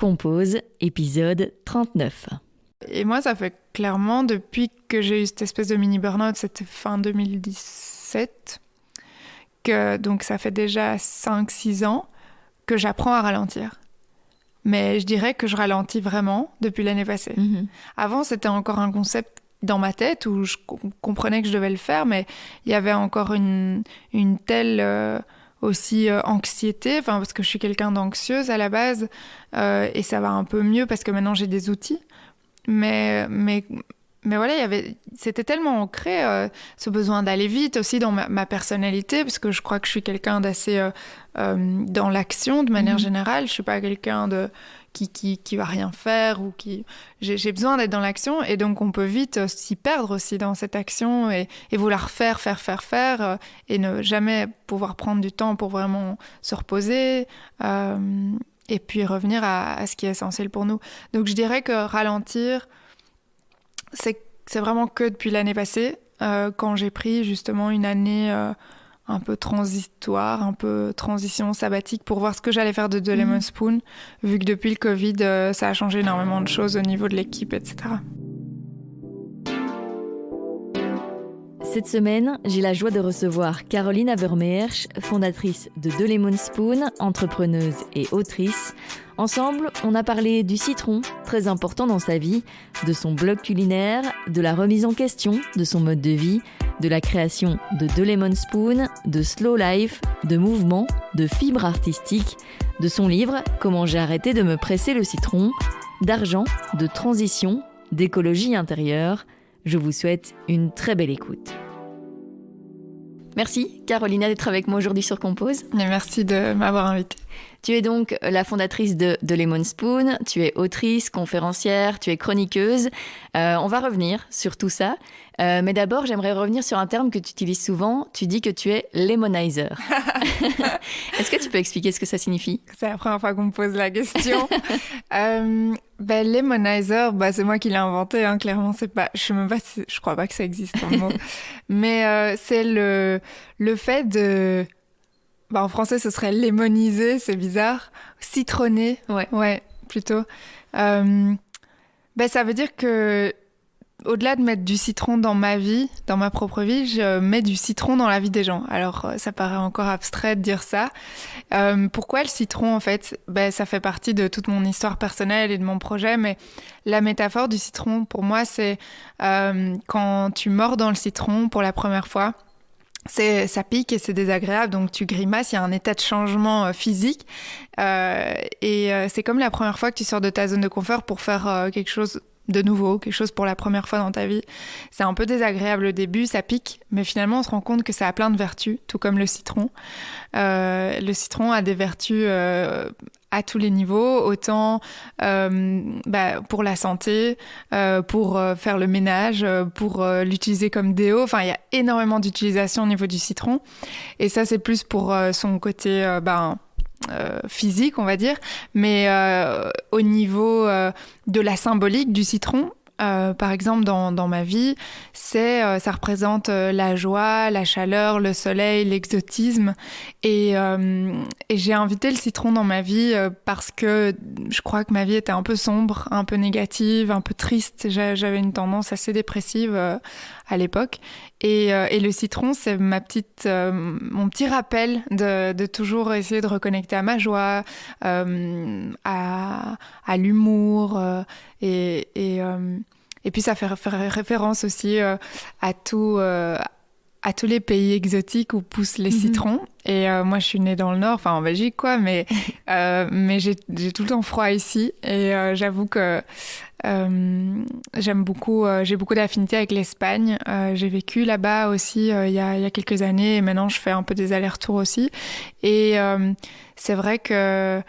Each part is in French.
Compose, épisode 39. Et moi, ça fait clairement, depuis que j'ai eu cette espèce de mini burn-out, c'était fin 2017, donc ça fait déjà 5-6 ans que j'apprends à ralentir. Mais je dirais que je ralentis vraiment depuis l'année passée. Avant, c'était encore un concept dans ma tête où je comprenais que je devais le faire, mais il y avait encore une telle aussi anxiété, parce que je suis quelqu'un d'anxieuse à la base, et ça va un peu mieux parce que maintenant j'ai des outils. Mais voilà, c'était tellement ancré, ce besoin d'aller vite aussi dans ma personnalité, parce que je crois que je suis quelqu'un d'assez dans l'action de manière générale. Je suis pas quelqu'un qui va rien faire ou j'ai besoin d'être dans l'action, et donc on peut vite s'y perdre aussi dans cette action et vouloir faire et ne jamais pouvoir prendre du temps pour vraiment se reposer et puis revenir à ce qui est essentiel pour nous. Donc je dirais que ralentir, c'est vraiment que depuis l'année passée, quand j'ai pris justement une année un peu transitoire, un peu transition sabbatique pour voir ce que j'allais faire de Lemon Spoon, vu que depuis le Covid, ça a changé énormément de choses au niveau de l'équipe, etc. Cette semaine, j'ai la joie de recevoir Caroline Habermeersch, fondatrice de Lemon Spoon, entrepreneuse et autrice. Ensemble, on a parlé du citron, très important dans sa vie, de son blog culinaire, de la remise en question de son mode de vie, de la création de Lemon Spoon, de slow life, de mouvement, de fibres artistiques, de son livre « Comment j'ai arrêté de me presser le citron », d'argent, de transition, d'écologie intérieure. Je vous souhaite une très belle écoute. Merci Carolina d'être avec moi aujourd'hui sur Compose. Et merci de m'avoir invitée. Tu es donc la fondatrice de Lemon Spoon, tu es autrice, conférencière, tu es chroniqueuse. On va revenir sur tout ça. Mais d'abord, j'aimerais revenir sur un terme que tu utilises souvent. Tu dis que tu es lemonizer. Est-ce que tu peux expliquer ce que ça signifie ? C'est la première fois qu'on me pose la question. Lemonizer, c'est moi qui l'ai inventé, hein, clairement. Je crois pas que ça existe comme mot. Mais c'est le fait de... en français, ce serait lémoniser, c'est bizarre. Citronner, ouais plutôt. Ça veut dire que, au-delà de mettre du citron dans ma vie, dans ma propre vie, je mets du citron dans la vie des gens. Alors, ça paraît encore abstrait de dire ça. Pourquoi le citron, en fait ? Ça fait partie de toute mon histoire personnelle et de mon projet, mais la métaphore du citron, pour moi, c'est quand tu mords dans le citron pour la première fois, ça pique et c'est désagréable, donc tu grimaces, il y a un état de changement physique et c'est comme la première fois que tu sors de ta zone de confort pour faire quelque chose de nouveau, quelque chose pour la première fois dans ta vie. C'est un peu désagréable au début, ça pique, mais finalement on se rend compte que ça a plein de vertus, tout comme le citron. Le citron a des vertus à tous les niveaux, autant pour la santé, pour faire le ménage, pour l'utiliser comme déo. Il y a énormément d'utilisation au niveau du citron. Et ça, c'est plus pour son côté physique, on va dire. Mais au niveau de la symbolique du citron, par exemple, dans ma vie, ça représente la joie, la chaleur, le soleil, l'exotisme. Et j'ai invité le citron dans ma vie parce que je crois que ma vie était un peu sombre, un peu négative, un peu triste. J'avais une tendance assez dépressive à l'époque. Et le citron, c'est mon petit rappel de toujours essayer de reconnecter à ma joie, à l'humour et puis ça fait référence aussi à tous les pays exotiques où poussent les citrons. Et moi, je suis née dans le Nord, en Belgique, quoi, mais j'ai tout le temps froid ici. Et j'avoue que j'ai beaucoup d'affinités avec l'Espagne. J'ai vécu là-bas aussi il y a quelques années, et maintenant je fais un peu des allers-retours aussi. Et c'est vrai que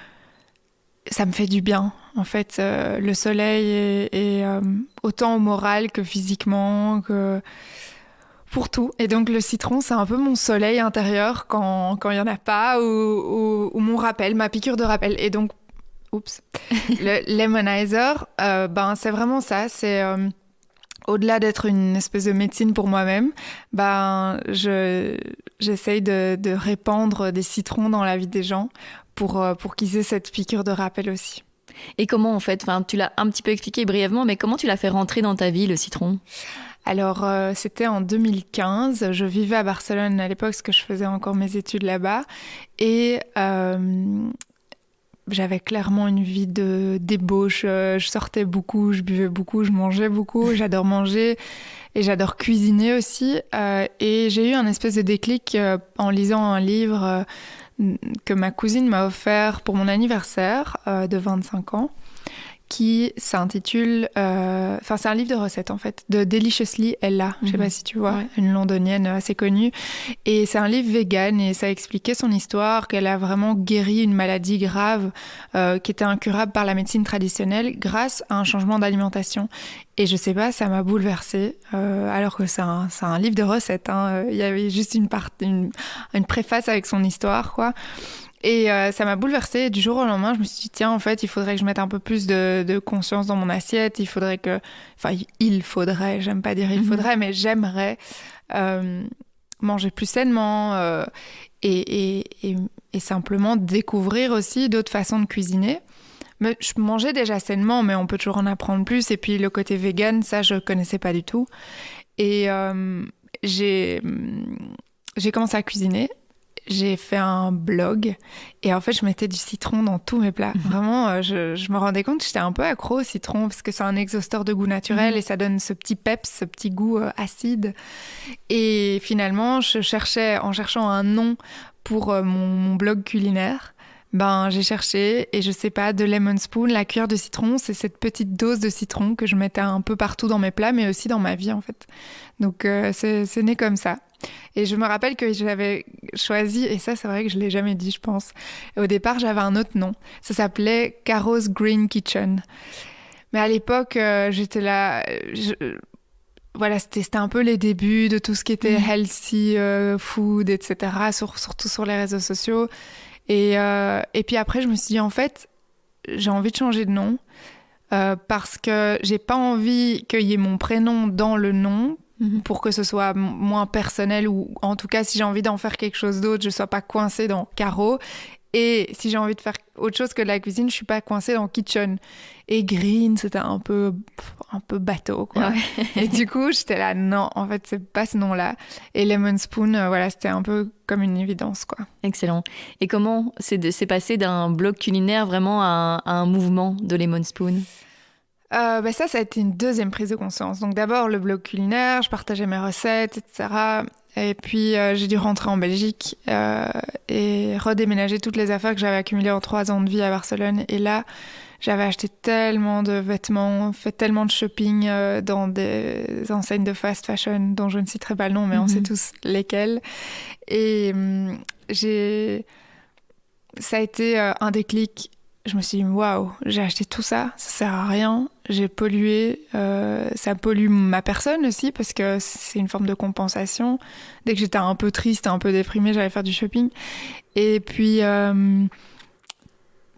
ça me fait du bien. En fait, le soleil est autant au moral que physiquement, que pour tout. Et donc le citron, c'est un peu mon soleil intérieur quand il y en a pas, ou mon rappel, ma piqûre de rappel. Et donc, le lemonizer, c'est vraiment ça. C'est au-delà d'être une espèce de médecine pour moi-même, j'essaye de répandre des citrons dans la vie des gens pour qu'ils aient cette piqûre de rappel aussi. Et comment en fait, enfin, tu l'as un petit peu expliqué brièvement, mais comment tu l'as fait rentrer dans ta vie, le citron? Alors, c'était en 2015. Je vivais à Barcelone à l'époque, parce que je faisais encore mes études là-bas. Et j'avais clairement une vie de débauche. Je sortais beaucoup, je buvais beaucoup, je mangeais beaucoup. J'adore manger et j'adore cuisiner aussi. Et j'ai eu un espèce de déclic en lisant un livre que ma cousine m'a offert pour mon anniversaire de 25 ans. Qui s'intitule... Enfin, c'est un livre de recettes, en fait, de Deliciously Ella. Je sais pas si tu vois, une londonienne assez connue. Et c'est un livre vegan et ça expliquait son histoire, qu'elle a vraiment guéri une maladie grave qui était incurable par la médecine traditionnelle grâce à un changement d'alimentation. Et je sais pas, ça m'a bouleversée, alors que c'est un livre de recettes. Hein. Il y avait juste une préface avec son histoire, quoi. Et ça m'a bouleversée. Du jour au lendemain, je me suis dit, tiens, en fait, il faudrait que je mette un peu plus de conscience dans mon assiette. Il faudrait, j'aime pas dire il faudrait, mais j'aimerais manger plus sainement et simplement découvrir aussi d'autres façons de cuisiner. Mais je mangeais déjà sainement, mais on peut toujours en apprendre plus. Et puis le côté vegan, ça, je connaissais pas du tout. Et j'ai commencé à cuisiner. J'ai fait un blog et en fait, je mettais du citron dans tous mes plats. Vraiment, je me rendais compte que j'étais un peu accro au citron parce que c'est un exhausteur de goût naturel et ça donne ce petit peps, ce petit goût acide. Et finalement, en cherchant un nom pour mon blog culinaire, j'ai cherché et je sais pas, de lemon spoon, la cuillère de citron, c'est cette petite dose de citron que je mettais un peu partout dans mes plats, mais aussi dans ma vie en fait. Donc c'est né comme ça. Et je me rappelle que j'avais choisi, et ça c'est vrai que je l'ai jamais dit je pense, et au départ j'avais un autre nom, ça s'appelait Caro's Green Kitchen. Mais à l'époque j'étais là, voilà, c'était un peu les débuts de tout ce qui était healthy food, etc., surtout sur les réseaux sociaux. Et puis après je me suis dit en fait j'ai envie de changer de nom parce que j'ai pas envie qu'il y ait mon prénom dans le nom pour que ce soit moins personnel, ou en tout cas si j'ai envie d'en faire quelque chose d'autre, je sois pas coincée dans Caro, et si j'ai envie de faire autre chose que de la cuisine, je suis pas coincée dans kitchen. Et green, c'était un peu bateau, quoi. Ouais. Et du coup j'étais là, non, en fait c'est pas ce nom-là. Et Lemon Spoon, voilà, c'était un peu comme une évidence, quoi. Excellent. Et comment c'est passé d'un blog culinaire vraiment à un mouvement de Lemon Spoon? Ça a été une deuxième prise de conscience. Donc d'abord le blog culinaire, je partageais mes recettes, etc. Et puis j'ai dû rentrer en Belgique et redéménager toutes les affaires que j'avais accumulées en 3 ans de vie à Barcelone. Et là, j'avais acheté tellement de vêtements, fait tellement de shopping dans des enseignes de fast fashion dont je ne citerai pas le nom, mais on sait tous lesquelles. Et ça a été un déclic. Je me suis dit, waouh, j'ai acheté tout ça, ça sert à rien, j'ai pollué, ça pollue ma personne aussi parce que c'est une forme de compensation. Dès que j'étais un peu triste, un peu déprimée, j'allais faire du shopping. Et puis,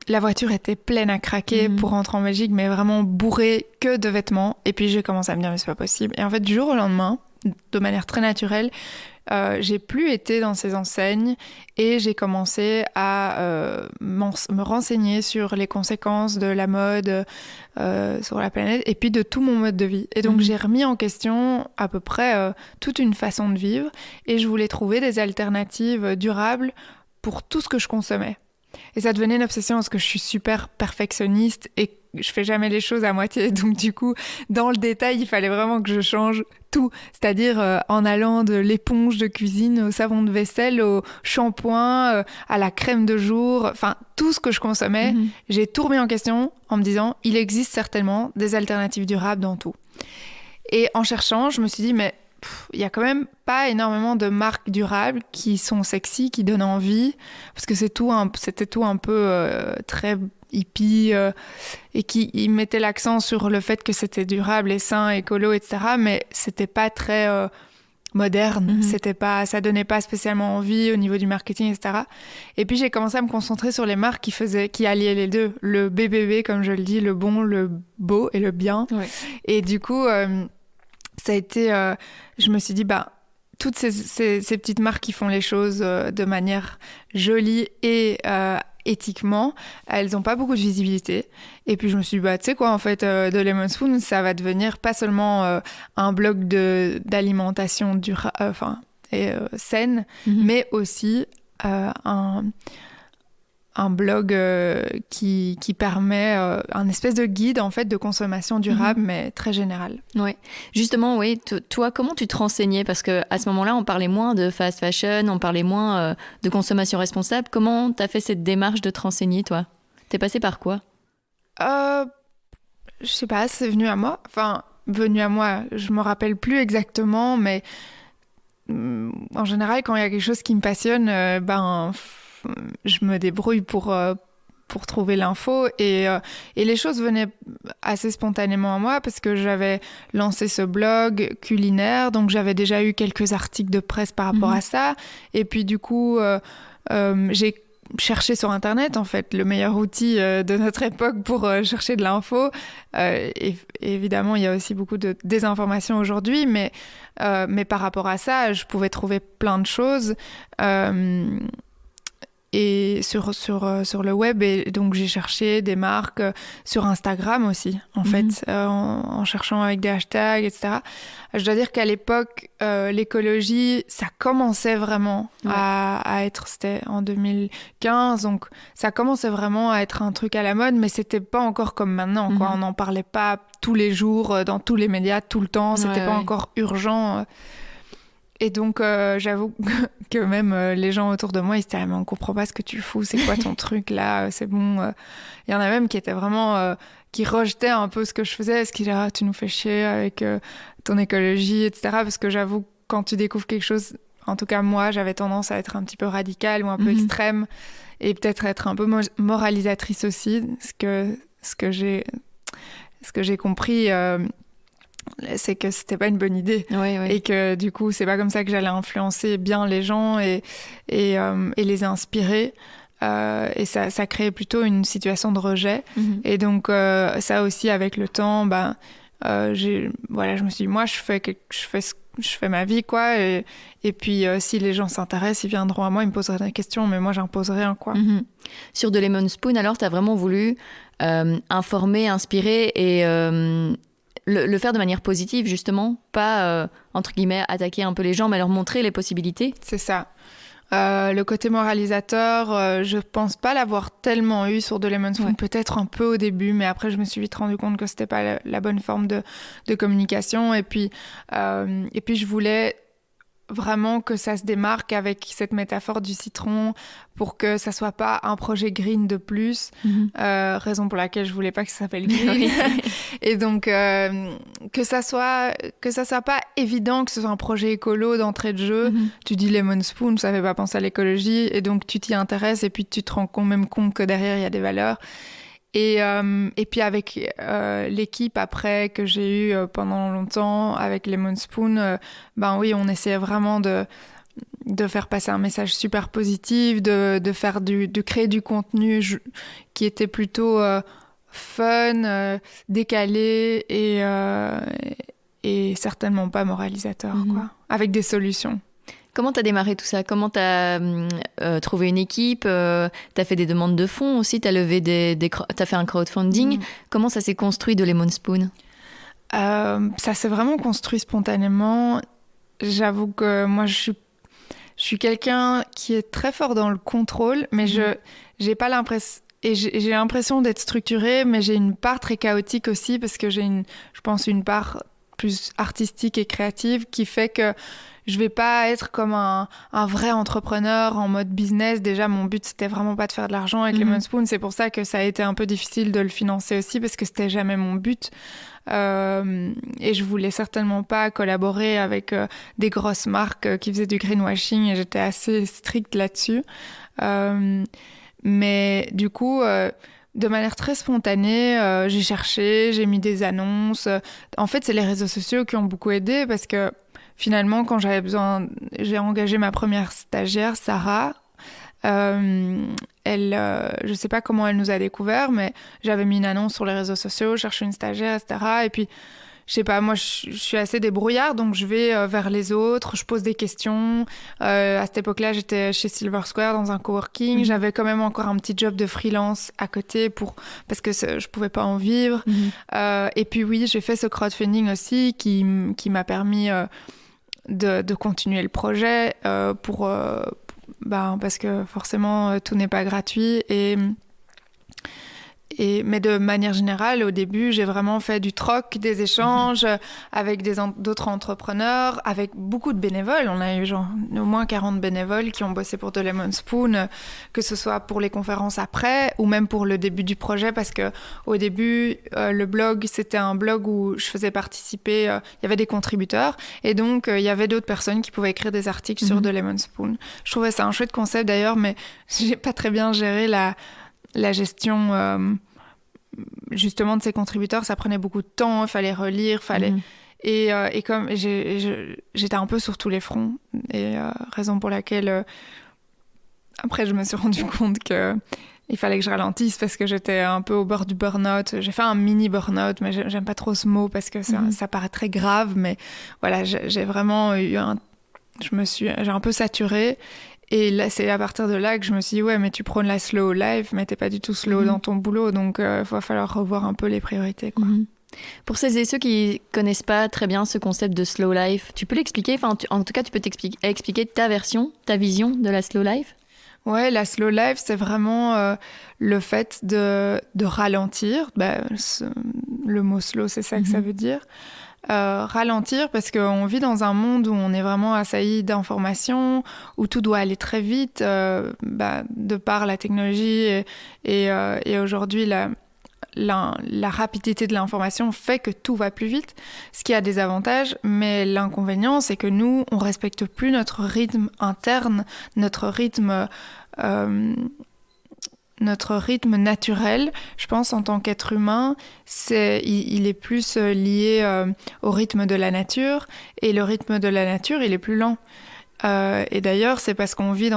la voiture était pleine à craquer pour rentrer en Belgique, mais vraiment bourrée que de vêtements. Et puis, j'ai commencé à me dire, mais c'est pas possible. Et en fait, du jour au lendemain, de manière très naturelle, j'ai plus été dans ces enseignes et j'ai commencé à me renseigner sur les conséquences de la mode sur la planète et puis de tout mon mode de vie. Et donc j'ai remis en question à peu près toute une façon de vivre et je voulais trouver des alternatives durables pour tout ce que je consommais. Et ça devenait une obsession parce que je suis super perfectionniste et je fais jamais les choses à moitié. Donc du coup, dans le détail, il fallait vraiment que je change tout. C'est-à-dire en allant de l'éponge de cuisine au savon de vaisselle, au shampoing, à la crème de jour, enfin tout ce que je consommais, j'ai tout remis en question en me disant, il existe certainement des alternatives durables dans tout. Et en cherchant, je me suis dit, mais il y a quand même pas énormément de marques durables qui sont sexy, qui donnent envie, parce que c'était tout un peu très hippie et qui mettait l'accent sur le fait que c'était durable et sain, écolo, etc. Mais c'était pas très moderne, ça donnait pas spécialement envie au niveau du marketing, etc. Et puis j'ai commencé à me concentrer sur les marques qui alliaient les deux, le BBB comme je le dis, le bon, le beau et le bien. Ouais. Et du coup ça a été, je me suis dit, toutes ces petites marques qui font les choses de manière jolie et éthiquement, elles n'ont pas beaucoup de visibilité. Et puis je me suis dit, tu sais quoi, en fait, The Lemon Spoon, ça va devenir pas seulement un blog d'alimentation saine, mais aussi un blog qui permet un espèce de guide en fait de consommation durable, mais très général. Oui, justement, oui. Toi, comment tu te renseignais? Parce qu'à ce moment-là, on parlait moins de fast fashion, on parlait moins de consommation responsable. Comment tu as fait cette démarche de te renseigner, toi? T'es passé par quoi? Je sais pas, c'est venu à moi. Enfin, venu à moi, je me rappelle plus exactement, mais en général, quand il y a quelque chose qui me passionne, je me débrouille pour trouver l'info et les choses venaient assez spontanément à moi parce que j'avais lancé ce blog culinaire, donc j'avais déjà eu quelques articles de presse par rapport à ça, et puis du coup j'ai cherché sur internet en fait le meilleur outil de notre époque pour chercher de l'info, et évidemment il y a aussi beaucoup de désinformation aujourd'hui, mais par rapport à ça je pouvais trouver plein de choses et sur le web, et donc j'ai cherché des marques sur Instagram aussi, en fait, en cherchant avec des hashtags, etc. Je dois dire qu'à l'époque, l'écologie, ça commençait vraiment à être, c'était en 2015, donc ça commençait vraiment à être un truc à la mode, mais c'était pas encore comme maintenant, quoi. On n'en parlait pas tous les jours, dans tous les médias, tout le temps, c'était pas encore urgent. Et donc, j'avoue que même les gens autour de moi, ils se disaient « mais on comprend pas ce que tu fous, c'est quoi ton truc là, c'est bon ». Il y en a même qui étaient vraiment, qui rejetaient un peu ce que je faisais, parce qu'ils disaient « ah, tu nous fais chier avec ton écologie, etc. » Parce que j'avoue, quand tu découvres quelque chose, en tout cas moi, j'avais tendance à être un petit peu radicale ou un peu extrême, et peut-être être un peu moralisatrice aussi, ce que j'ai compris... c'est que c'était pas une bonne idée, et que du coup c'est pas comme ça que j'allais influencer bien les gens et les inspirer, et ça créait plutôt une situation de rejet. Et donc ça aussi avec le temps, je me suis dit moi je fais ma vie, quoi, et puis si les gens s'intéressent, ils viendront à moi, ils me poseraient des questions, mais moi j'imposerai rien, quoi. Sur The Lemon Spoon, alors t'as vraiment voulu informer, inspirer et le faire de manière positive, justement, pas, entre guillemets, attaquer un peu les gens, mais leur montrer les possibilités. C'est ça. Le côté moralisateur, je pense pas l'avoir tellement eu sur The Lemon Spoon, peut-être un peu au début, mais après je me suis vite rendu compte que c'était pas la bonne forme de communication, et puis je voulais vraiment que ça se démarque avec cette métaphore du citron, pour que ça soit pas un projet green de plus, raison pour laquelle je voulais pas que ça s'appelle green. Et donc que ça soit pas évident que ce soit un projet écolo d'entrée de jeu. Tu dis Lemon Spoon, ça fait pas penser à l'écologie, et donc tu t'y intéresses et puis tu te rends même compte que derrière il y a des valeurs. Et puis avec l'équipe après que j'ai eue pendant longtemps avec Lemon Spoon, on essayait vraiment de faire passer un message super positif, de créer du contenu qui était plutôt fun, décalé et certainement pas moralisateur, quoi, avec des solutions. Comment t'as démarré tout ça? Comment t'as trouvé une équipe? T'as fait des demandes de fonds aussi? T'as levé t'as fait un crowdfunding? Comment ça s'est construit de Lemon Spoon? Ça s'est vraiment construit spontanément. J'avoue que moi, je suis quelqu'un qui est très fort dans le contrôle, mais j'ai pas l'impression... Et j'ai l'impression d'être structurée, mais j'ai une part très chaotique aussi, parce que j'ai je pense une part plus artistique et créative qui fait que je vais pas être comme un vrai entrepreneur en mode business. Déjà, mon but, c'était vraiment pas de faire de l'argent avec Lemon Spoon. C'est pour ça que ça a été un peu difficile de le financer aussi, parce que c'était jamais mon but. Et je voulais certainement pas collaborer avec des grosses marques qui faisaient du greenwashing, et j'étais assez stricte là-dessus. Mais du coup... de manière très spontanée, j'ai cherché, j'ai mis des annonces. En fait, c'est les réseaux sociaux qui ont beaucoup aidé, parce que finalement, quand j'ai engagé ma première stagiaire, Sarah. Je sais pas comment elle nous a découvert, mais j'avais mis une annonce sur les réseaux sociaux, chercher une stagiaire, etc. Et puis, je sais pas, moi je suis assez débrouillarde, donc je vais vers les autres, je pose des questions. À cette époque-là, j'étais chez Silver Square dans un coworking. J'avais quand même encore un petit job de freelance à côté parce que je pouvais pas en vivre. Et puis oui, j'ai fait ce crowdfunding aussi qui m'a permis de continuer le projet parce que forcément tout n'est pas gratuit mais de manière générale, au début, j'ai vraiment fait du troc, des échanges avec d'autres entrepreneurs, avec beaucoup de bénévoles. On a eu au moins 40 bénévoles qui ont bossé pour The Lemon Spoon, que ce soit pour les conférences après ou même pour le début du projet, parce qu'au début, le blog, c'était un blog où je faisais participer, il y avait des contributeurs, et donc il y avait d'autres personnes qui pouvaient écrire des articles sur The Lemon Spoon. Je trouvais ça un chouette concept d'ailleurs, mais j'ai pas très bien géré la gestion justement de ces contributeurs. Ça prenait beaucoup de temps, il fallait relire, et comme j'étais un peu sur tous les fronts, et raison pour laquelle après je me suis rendu compte que il fallait que je ralentisse parce que j'étais un peu au bord du burn-out. J'ai fait un mini burn-out, mais j'aime pas trop ce mot parce que ça paraît très grave, mais voilà, j'ai vraiment j'ai un peu saturé. Et là, c'est à partir de là que je me suis dit, ouais, mais tu prônes la slow life, mais t'es pas du tout slow dans ton boulot, donc il va falloir revoir un peu les priorités, quoi. Pour celles et ceux qui connaissent pas très bien ce concept de slow life, tu peux l'expliquer, en tout cas, tu peux expliquer ta vision de la slow life? Ouais, la slow life, c'est vraiment le fait de ralentir. Le mot slow, c'est ça que ça veut dire. Ralentir parce qu'on vit dans un monde où on est vraiment assailli d'informations, où tout doit aller très vite, de par la technologie et aujourd'hui la rapidité de l'information fait que tout va plus vite, ce qui a des avantages, mais l'inconvénient c'est que nous on respecte plus notre rythme interne, notre rythme naturel. Je pense en tant qu'être humain, il est plus lié au rythme de la nature, et le rythme de la nature, il est plus lent. Et d'ailleurs, c'est parce qu'on vit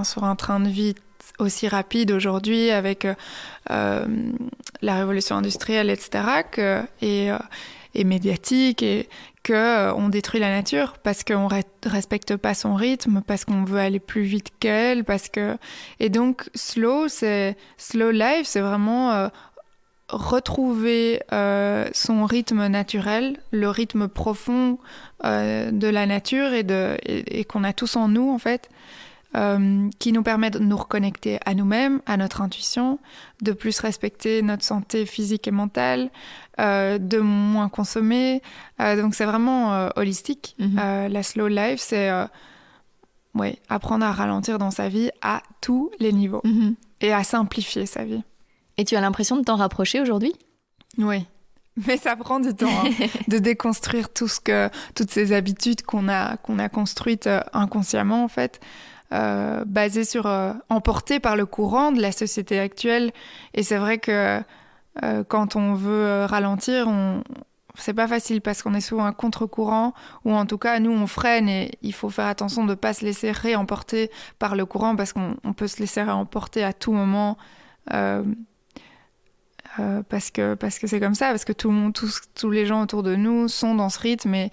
sur un train de vie aussi rapide aujourd'hui avec la révolution industrielle, etc., et médiatique, et qu'on détruit la nature parce qu'on respecte pas son rythme, parce qu'on veut aller plus vite qu'elle, et donc slow life, c'est vraiment retrouver son rythme naturel, le rythme profond de la nature et qu'on a tous en nous en fait. Qui nous permet de nous reconnecter à nous-mêmes, à notre intuition, de plus respecter notre santé physique et mentale, de moins consommer. Donc c'est vraiment holistique. La slow life, c'est apprendre à ralentir dans sa vie à tous les niveaux et à simplifier sa vie. Et tu as l'impression de t'en rapprocher aujourd'hui ? Oui. Mais ça prend du temps de déconstruire toutes ces habitudes qu'on a construites inconsciemment en fait. Basé sur emporté par le courant de la société actuelle, et c'est vrai que quand on veut ralentir, c'est pas facile parce qu'on est souvent à contre-courant, ou en tout cas nous on freine, et il faut faire attention de pas se laisser réemporter par le courant parce qu'on peut se laisser réemporter à tout moment parce que c'est comme ça, parce que tout le monde, tous les gens autour de nous sont dans ce rythme, et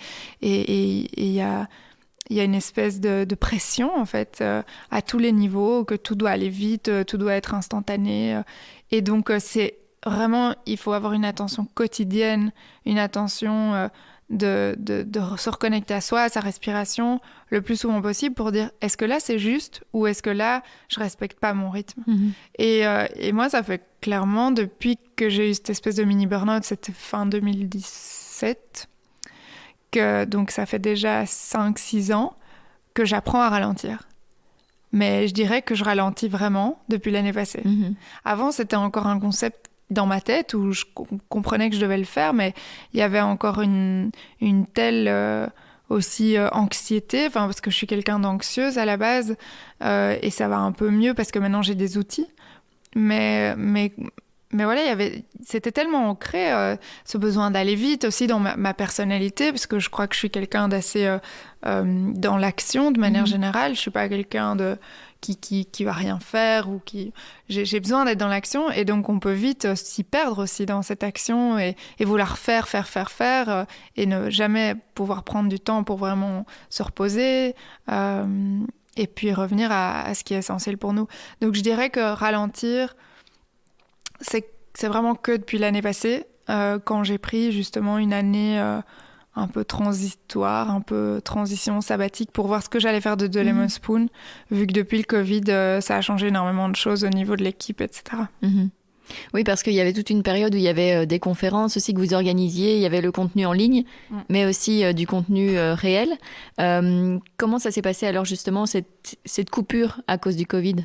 il y a une espèce de pression, en fait, à tous les niveaux, que tout doit aller vite, tout doit être instantané. Et donc, c'est vraiment, il faut avoir une attention quotidienne, une attention de se reconnecter à soi, à sa respiration, le plus souvent possible pour dire, est-ce que là, c'est juste, ou est-ce que là, je respecte pas mon rythme ? Et moi, ça fait clairement, depuis que j'ai eu cette espèce de mini burn-out, c'était fin 2017... donc ça fait déjà 5-6 ans que j'apprends à ralentir. Mais je dirais que je ralentis vraiment depuis l'année passée. Avant, c'était encore un concept dans ma tête où je comprenais que je devais le faire, mais il y avait encore une telle aussi anxiété, parce que je suis quelqu'un d'anxieuse à la base, et ça va un peu mieux parce que maintenant j'ai des outils. Mais voilà, c'était tellement ancré, ce besoin d'aller vite aussi dans ma personnalité, parce que je crois que je suis quelqu'un d'assez dans l'action de manière générale. Je suis pas quelqu'un qui va rien faire ou qui... J'ai besoin d'être dans l'action et donc on peut vite s'y perdre aussi dans cette action et vouloir faire et ne jamais pouvoir prendre du temps pour vraiment se reposer et puis revenir à ce qui est essentiel pour nous. Donc je dirais que ralentir, c'est vraiment que depuis l'année passée, quand j'ai pris justement une année un peu transitoire, un peu transition sabbatique pour voir ce que j'allais faire de The Lemon Spoon, vu que depuis le Covid, ça a changé énormément de choses au niveau de l'équipe, etc. Oui, parce qu'il y avait toute une période où il y avait des conférences aussi que vous organisiez, il y avait le contenu en ligne, mais aussi du contenu réel. Comment ça s'est passé alors justement, cette coupure à cause du Covid ?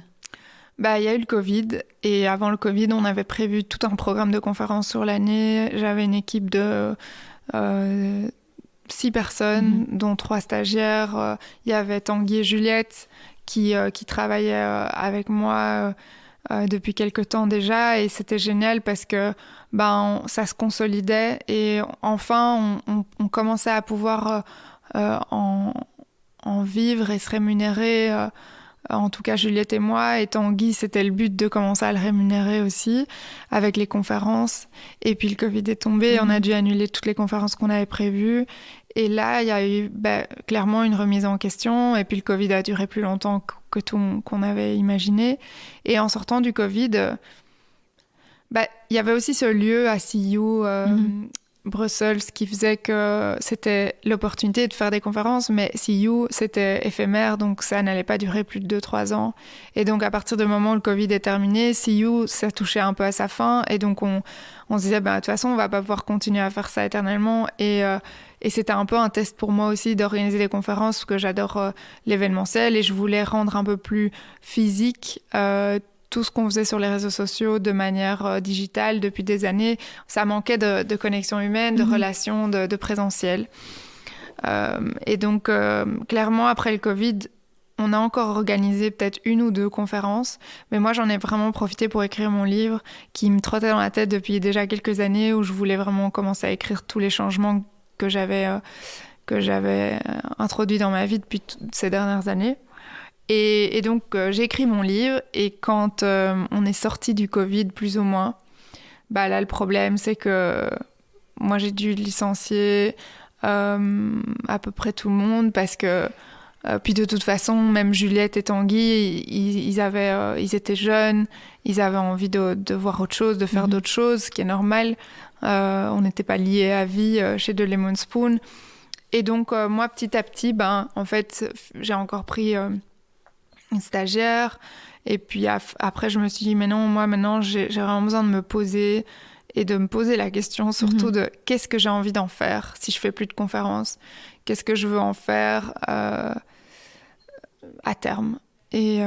Il y a eu le Covid et avant le Covid, on avait prévu tout un programme de conférences sur l'année. J'avais une équipe de 6 personnes, dont 3 stagiaires. Il y avait Tanguy et Juliette qui travaillaient avec moi depuis quelque temps déjà et c'était génial parce que ça se consolidait et enfin on commençait à pouvoir en vivre et se rémunérer. En tout cas, Juliette et moi, et Tanguy, c'était le but de commencer à le rémunérer aussi avec les conférences. Et puis le Covid est tombé, on a dû annuler toutes les conférences qu'on avait prévues. Et là, il y a eu clairement une remise en question. Et puis le Covid a duré plus longtemps que tout qu'on avait imaginé. Et en sortant du Covid, il y avait aussi ce lieu à CU, Bruxelles, qui faisait que c'était l'opportunité de faire des conférences, mais CU, c'était éphémère, donc ça n'allait pas durer plus de 2-3 ans. Et donc, à partir du moment où le Covid est terminé, CU, ça touchait un peu à sa fin, et donc on se disait, de toute façon, on va pas pouvoir continuer à faire ça éternellement, et c'était un peu un test pour moi aussi d'organiser des conférences, parce que j'adore l'événementiel, et je voulais rendre un peu plus physique tout ce qu'on faisait sur les réseaux sociaux de manière digitale depuis des années. Ça manquait de connexion humaine, de relations, de présentiel. Et donc, clairement, après le Covid, on a encore organisé peut-être 1 ou 2 conférences, mais moi, j'en ai vraiment profité pour écrire mon livre qui me trottait dans la tête depuis déjà quelques années, où je voulais vraiment commencer à écrire tous les changements que j'avais introduits dans ma vie depuis ces dernières années. Et donc, j'ai écrit mon livre et quand on est sorti du Covid, plus ou moins, là, le problème, c'est que moi, j'ai dû licencier à peu près tout le monde parce que... puis de toute façon, même Juliette et Tanguy, ils étaient jeunes, ils avaient envie de voir autre chose, de faire d'autres choses, ce qui est normal. On n'était pas liés à vie chez The Lemon Spoon. Et donc, moi, petit à petit, en fait, j'ai encore pris... une stagiaire et puis après je me suis dit mais non, moi maintenant j'ai vraiment besoin de me poser et de me poser la question surtout de qu'est-ce que j'ai envie d'en faire si je fais plus de conférences, qu'est-ce que je veux en faire à terme et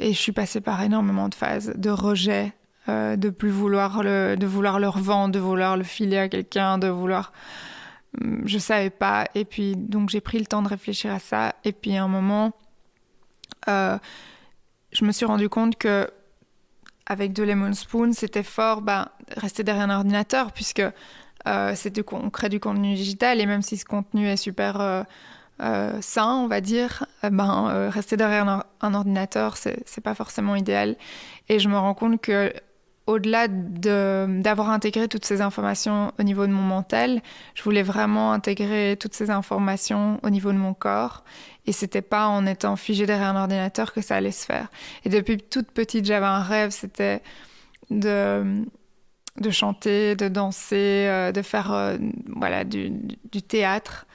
je suis passée par énormément de phases de rejet, de plus vouloir de vouloir le revendre, de vouloir le filer à quelqu'un, de vouloir je savais pas et puis donc j'ai pris le temps de réfléchir à ça et puis à un moment je me suis rendu compte que avec The Lemon Spoon, c'était fort rester derrière un ordinateur puisque on crée du contenu digital et même si ce contenu est super sain, on va dire, rester derrière un ordinateur, c'est pas forcément idéal. Et je me rends compte que au-delà d'avoir intégré toutes ces informations au niveau de mon mental, je voulais vraiment intégrer toutes ces informations au niveau de mon corps. Et c'était pas en étant figée derrière un ordinateur que ça allait se faire. Et depuis toute petite, j'avais un rêve, c'était de chanter, de danser, de faire du théâtre.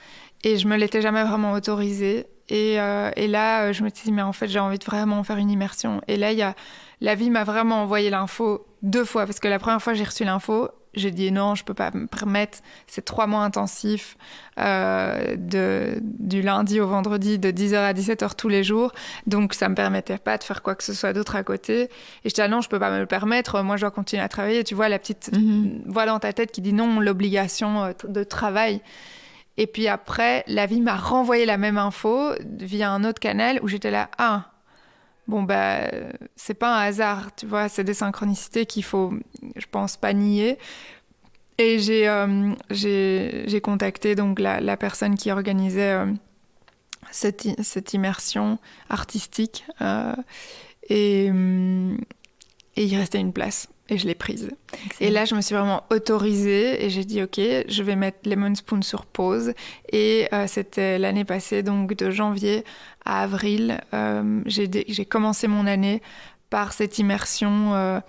Et je me l'étais jamais vraiment autorisée. Et là, je me suis dit, mais en fait, j'ai envie de vraiment faire une immersion. Et là, la vie m'a vraiment envoyé l'info 2 fois. Parce que la première fois, j'ai reçu l'info. J'ai dit non, je peux pas me permettre. C'est 3 mois intensifs, du lundi au vendredi, de 10h à 17h tous les jours. Donc, ça me permettait pas de faire quoi que ce soit d'autre à côté. Et je dis, non, je peux pas me le permettre. Moi, je dois continuer à travailler. Tu vois, la petite voix dans ta tête qui dit non, l'obligation de travail. Et puis après, la vie m'a renvoyé la même info via un autre canal où j'étais là, c'est pas un hasard, tu vois, c'est des synchronicités qu'il faut, je pense, pas nier. Et j'ai contacté donc la personne qui organisait cette immersion artistique. Et il restait une place. Et je l'ai prise. Excellent. Et là, je me suis vraiment autorisée et j'ai dit, OK, je vais mettre Lemon Spoon sur pause. Et c'était l'année passée, donc de janvier à avril, j'ai commencé mon année par cette immersion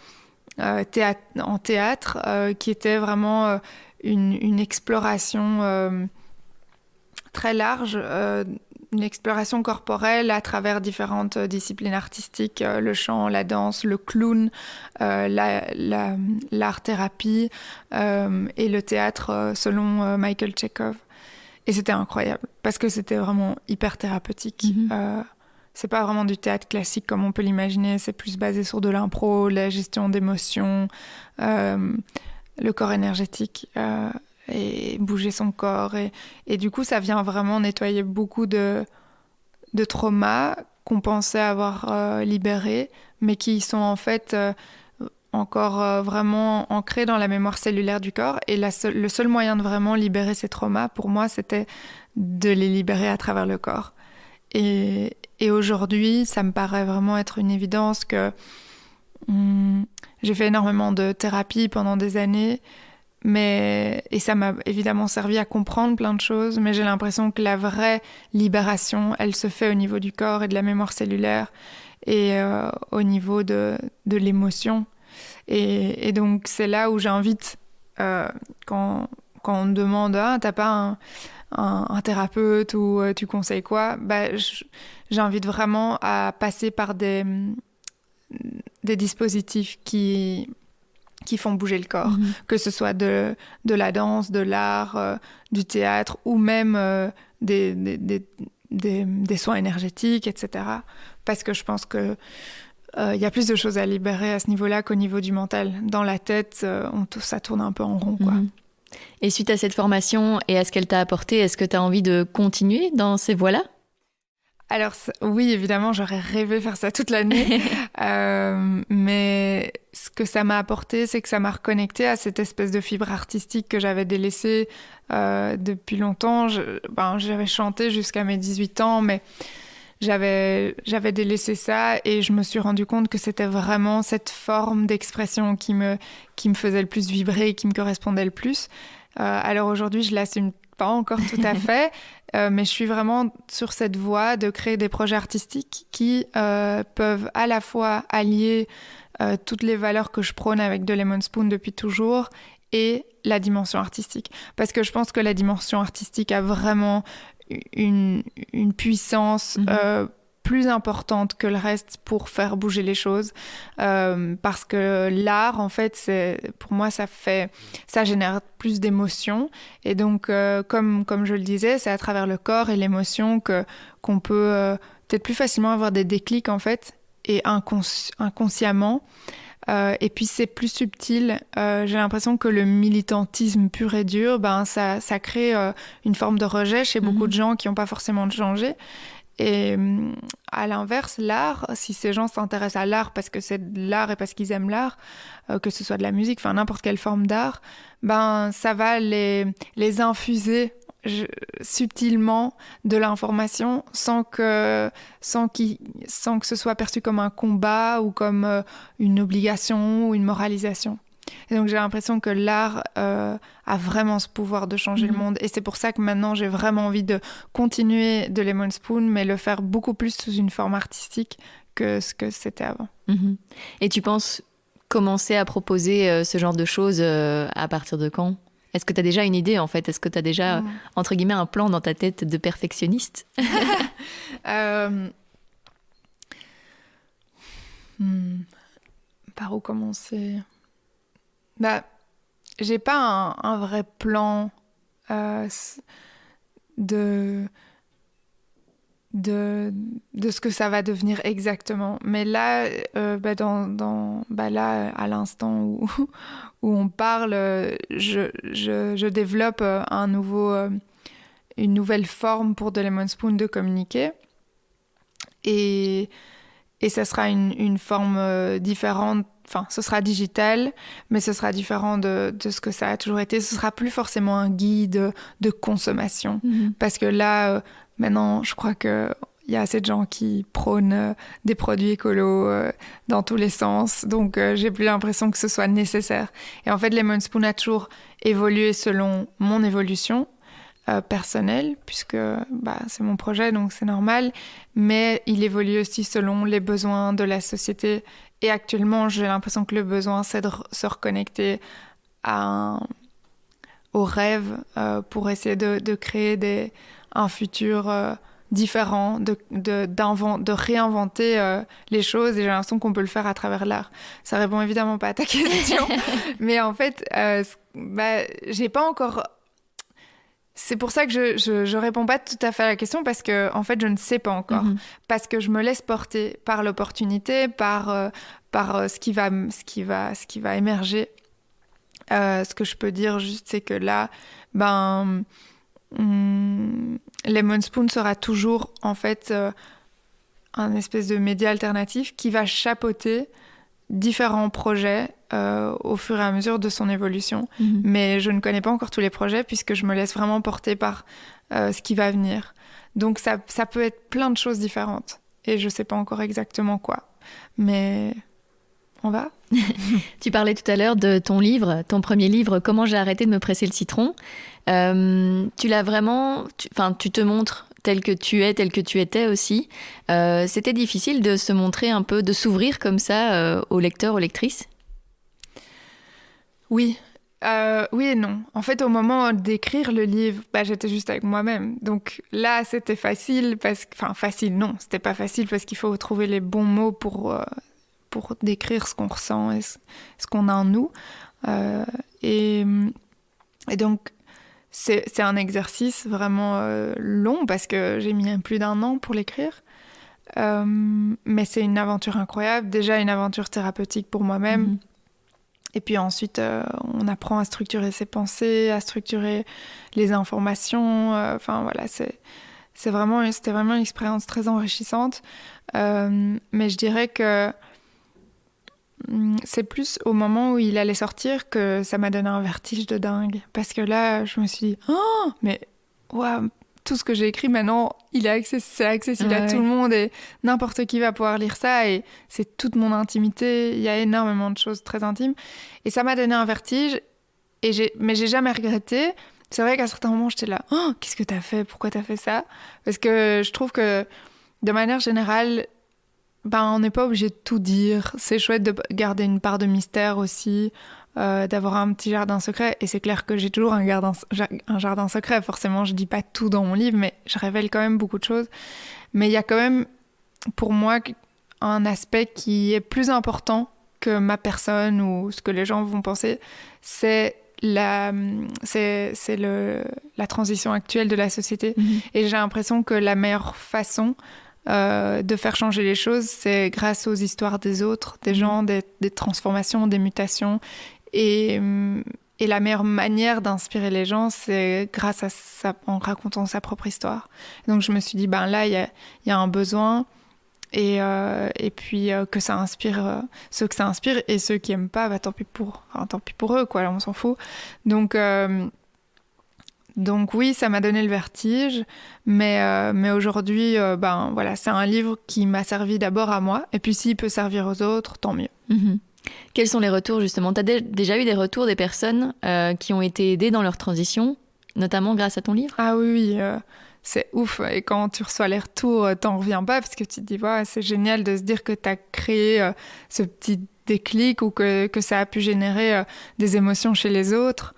en théâtre qui était vraiment une exploration très large, une exploration corporelle à travers différentes disciplines artistiques, le chant, la danse, le clown, l'art-thérapie et le théâtre selon Michael Chekhov. Et c'était incroyable parce que c'était vraiment hyper thérapeutique. C'est pas vraiment du théâtre classique comme on peut l'imaginer, c'est plus basé sur de l'impro, la gestion d'émotions, le corps énergétique. Et bouger son corps. Et du coup, ça vient vraiment nettoyer beaucoup de traumas qu'on pensait avoir libérés, mais qui sont en fait encore vraiment ancrés dans la mémoire cellulaire du corps. Et le seul moyen de vraiment libérer ces traumas, pour moi, c'était de les libérer à travers le corps. Et aujourd'hui, ça me paraît vraiment être une évidence que j'ai fait énormément de thérapie pendant des années, et ça m'a évidemment servi à comprendre plein de choses, mais j'ai l'impression que la vraie libération, elle se fait au niveau du corps et de la mémoire cellulaire et au niveau de l'émotion. Et donc, c'est là où j'invite, quand on me demande « Ah, t'as pas un thérapeute ou tu conseilles quoi ?» j'invite vraiment à passer par des dispositifs qui font bouger le corps, que ce soit de la danse, de l'art, du théâtre ou même des soins énergétiques, etc. Parce que je pense que y a plus de choses à libérer à ce niveau-là qu'au niveau du mental. Dans la tête, ça tourne un peu en rond, quoi. Et suite à cette formation et à ce qu'elle t'a apporté, est-ce que tu as envie de continuer dans ces voies-là ? Alors oui, évidemment, j'aurais rêvé faire ça toute l'année, mais ce que ça m'a apporté, c'est que ça m'a reconnecté à cette espèce de fibre artistique que j'avais délaissée depuis longtemps. J'avais chanté jusqu'à mes 18 ans, mais j'avais délaissé ça et je me suis rendu compte que c'était vraiment cette forme d'expression qui me faisait le plus vibrer, qui me correspondait le plus. Alors aujourd'hui, je l'assume pas encore tout à fait, mais je suis vraiment sur cette voie de créer des projets artistiques qui peuvent à la fois allier toutes les valeurs que je prône avec de Lemon Spoon depuis toujours et la dimension artistique. Parce que je pense que la dimension artistique a vraiment une puissance plus importante que le reste pour faire bouger les choses, parce que l'art, en fait, pour moi, ça génère plus d'émotions, et donc, comme je le disais, c'est à travers le corps et l'émotion qu'on peut peut-être plus facilement avoir des déclics, en fait, et inconsciemment. Et puis c'est plus subtil. J'ai l'impression que le militantisme pur et dur, ça crée une forme de rejet chez beaucoup de gens qui n'ont pas forcément changé. Et à l'inverse, l'art, si ces gens s'intéressent à l'art parce que c'est de l'art et parce qu'ils aiment l'art, que ce soit de la musique, enfin n'importe quelle forme d'art, ça va les infuser subtilement de l'information sans que ce soit perçu comme un combat ou comme une obligation ou une moralisation. Et donc j'ai l'impression que l'art a vraiment ce pouvoir de changer le monde, et c'est pour ça que maintenant j'ai vraiment envie de continuer de Lemon Spoon, mais le faire beaucoup plus sous une forme artistique que ce que c'était avant. Et tu penses commencer à proposer ce genre de choses à partir de quand ? Est-ce que tu as déjà une idée, en fait ? Est-ce que tu as déjà, entre guillemets, un plan dans ta tête de perfectionniste ? Par où commencer ? J'ai pas un vrai plan de ce que ça va devenir exactement. Mais là, là, à l'instant où on parle, je développe une nouvelle forme pour de Lemon Spoon de communiquer. Et ça sera une forme différente ce sera digital, mais ce sera différent de ce que ça a toujours été. Ce sera plus forcément un guide de consommation. Parce que là, maintenant, je crois que il y a assez de gens qui prônent des produits écolos dans tous les sens. Donc, j'ai plus l'impression que ce soit nécessaire. Et en fait, Lemon Spoon a toujours évolué selon mon évolution personnelle, puisque c'est mon projet, donc c'est normal. Mais il évolue aussi selon les besoins de la société. Et actuellement, j'ai l'impression que le besoin, c'est de se reconnecter au rêve pour essayer de créer un futur différent, de réinventer les choses, et j'ai l'impression qu'on peut le faire à travers l'art. Ça répond évidemment pas à ta question, mais en fait, j'ai pas encore... C'est pour ça que je réponds pas tout à fait à la question, parce que en fait, je ne sais pas encore. Parce que je me laisse porter par l'opportunité, par ce qui va émerger. Ce que je peux dire juste, c'est que là, Lemon Spoon sera toujours en fait un espèce de média alternatif qui va chapeauter différents projets au fur et à mesure de son évolution. Mais je ne connais pas encore tous les projets, puisque je me laisse vraiment porter par ce qui va venir. Donc ça peut être plein de choses différentes, et je ne sais pas encore exactement quoi. Mais on va. Tu parlais tout à l'heure de ton livre, ton premier livre, Comment j'ai arrêté de me presser le citron. Tu l'as vraiment... tu te montres tel que tu es, tel que tu étais aussi. C'était difficile de se montrer un peu, de s'ouvrir comme ça aux lecteurs, aux lectrices? Oui. Oui et non. En fait, au moment d'écrire le livre, j'étais juste avec moi-même. Donc là, c'était facile facile, non. C'était pas facile, parce qu'il faut trouver les bons mots pour décrire ce qu'on ressent et ce qu'on a en nous. Et donc, c'est un exercice vraiment long, parce que j'ai mis plus d'1 an pour l'écrire. Mais c'est une aventure incroyable. Déjà, une aventure thérapeutique pour moi-même. Et puis ensuite, on apprend à structurer ses pensées, à structurer les informations. C'était vraiment une expérience très enrichissante. Mais je dirais que c'est plus au moment où il allait sortir que ça m'a donné un vertige de dingue. Parce que là, je me suis dit, oh, mais waouh, tout ce que j'ai écrit maintenant, c'est accessible à tout le monde, et n'importe qui va pouvoir lire ça, et c'est toute mon intimité. Il y a énormément de choses très intimes. Et ça m'a donné un vertige, mais j'ai jamais regretté. C'est vrai qu'à certains moments, j'étais là, oh, qu'est-ce que t'as fait? Pourquoi t'as fait ça? Parce que je trouve que, de manière générale, on n'est pas obligé de tout dire. C'est chouette de garder une part de mystère aussi, d'avoir un petit jardin secret. Et c'est clair que j'ai toujours un jardin secret. Forcément, je dis pas tout dans mon livre, mais je révèle quand même beaucoup de choses. Mais il y a quand même, pour moi, un aspect qui est plus important que ma personne ou ce que les gens vont penser. C'est la transition actuelle de la société. Et j'ai l'impression que la meilleure façon de faire changer les choses, c'est grâce aux histoires des autres, des gens, des transformations, des mutations. Et la meilleure manière d'inspirer les gens, c'est en racontant sa propre histoire. Donc je me suis dit, là, il y a un besoin, et puis que ça inspire ceux que ça inspire, et ceux qui aiment pas, tant pis pour eux, quoi, on s'en fout. Donc oui, ça m'a donné le vertige, mais aujourd'hui, c'est un livre qui m'a servi d'abord à moi, et puis s'il peut servir aux autres, tant mieux. Quels sont les retours, justement? Tu as déjà eu des retours des personnes qui ont été aidées dans leur transition, notamment grâce à ton livre? Ah oui, c'est ouf. Et quand tu reçois les retours, t'en reviens pas, parce que tu te dis, c'est génial de se dire que t'as créé ce petit déclic, ou que ça a pu générer des émotions chez les autres.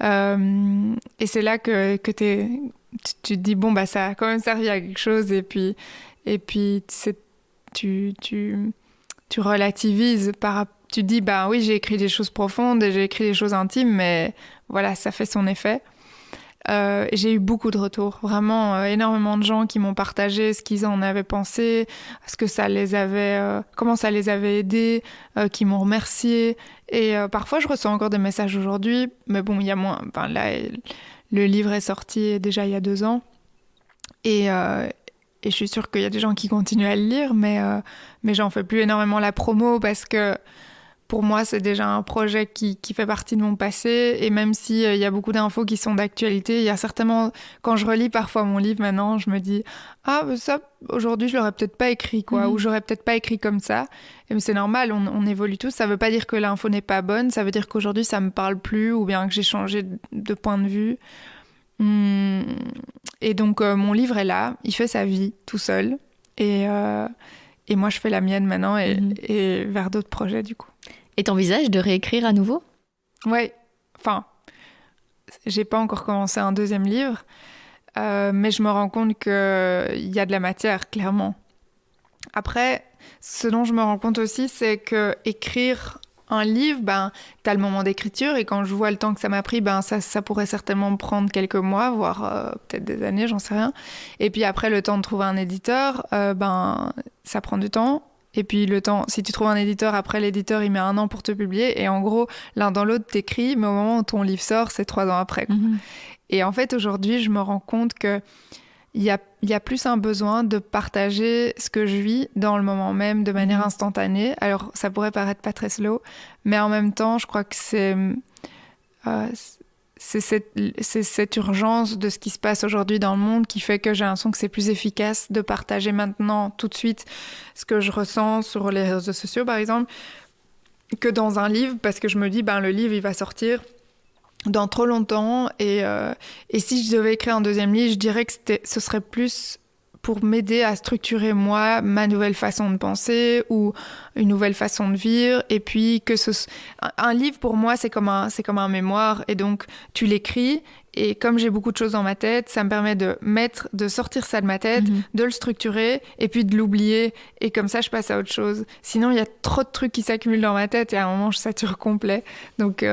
Et c'est là que tu te dis, ça a quand même servi à quelque chose, et puis tu relativises tu te dis, oui, j'ai écrit des choses profondes et j'ai écrit des choses intimes, mais voilà, ça fait son effet. J'ai eu beaucoup de retours, vraiment énormément de gens qui m'ont partagé ce qu'ils en avaient pensé, comment ça les avait aidés, qui m'ont remercié. Et parfois, je reçois encore des messages aujourd'hui, mais bon, il y a moins. Là, le livre est sorti déjà il y a 2 ans, et je suis sûre qu'il y a des gens qui continuent à le lire, mais j'en fais plus énormément la promo, parce que pour moi, c'est déjà un projet qui fait partie de mon passé. Et même s'il y a beaucoup d'infos qui sont d'actualité, il y a certainement, quand je relis parfois mon livre maintenant, je me dis « Ah, ça, aujourd'hui, je l'aurais peut-être pas écrit, quoi. Ou j'aurais peut-être pas écrit comme ça. » Et c'est normal, on évolue tous. Ça veut pas dire que l'info n'est pas bonne. Ça veut dire qu'aujourd'hui, ça me parle plus ou bien que j'ai changé de point de vue. Et donc, mon livre est là. Il fait sa vie tout seul. Et moi, je fais la mienne maintenant et vers d'autres projets, du coup. Et t'envisages de réécrire à nouveau ? Ouais. Enfin, j'ai pas encore commencé un deuxième livre, mais je me rends compte qu'il y a de la matière, clairement. Après, ce dont je me rends compte aussi, c'est que écrire un livre, t'as le moment d'écriture, et quand je vois le temps que ça m'a pris, ça pourrait certainement me prendre quelques mois, voire peut-être des années, j'en sais rien. Et puis après, le temps de trouver un éditeur, ça prend du temps. Et puis le temps, si tu trouves un éditeur, après l'éditeur, il met 1 an pour te publier. Et en gros, l'un dans l'autre, t'écris, mais au moment où ton livre sort, c'est 3 ans après, quoi. Et en fait, aujourd'hui, je me rends compte que il y a plus un besoin de partager ce que je vis dans le moment même, de manière instantanée. Alors, ça pourrait paraître pas très slow, mais en même temps, je crois que c'est cette urgence de ce qui se passe aujourd'hui dans le monde qui fait que j'ai l'impression que c'est plus efficace de partager maintenant, tout de suite, ce que je ressens sur les réseaux sociaux, par exemple, que dans un livre, parce que je me dis, le livre, il va sortir dans trop longtemps, et si je devais écrire un deuxième livre, je dirais que ce serait plus pour m'aider à structurer moi ma nouvelle façon de penser ou une nouvelle façon de vivre. Et puis un livre pour moi c'est comme un mémoire, et donc tu l'écris, et comme j'ai beaucoup de choses dans ma tête, ça me permet de sortir ça de ma tête, de le structurer et puis de l'oublier, et comme ça je passe à autre chose. Sinon il y a trop de trucs qui s'accumulent dans ma tête et à un moment je sature complet. Donc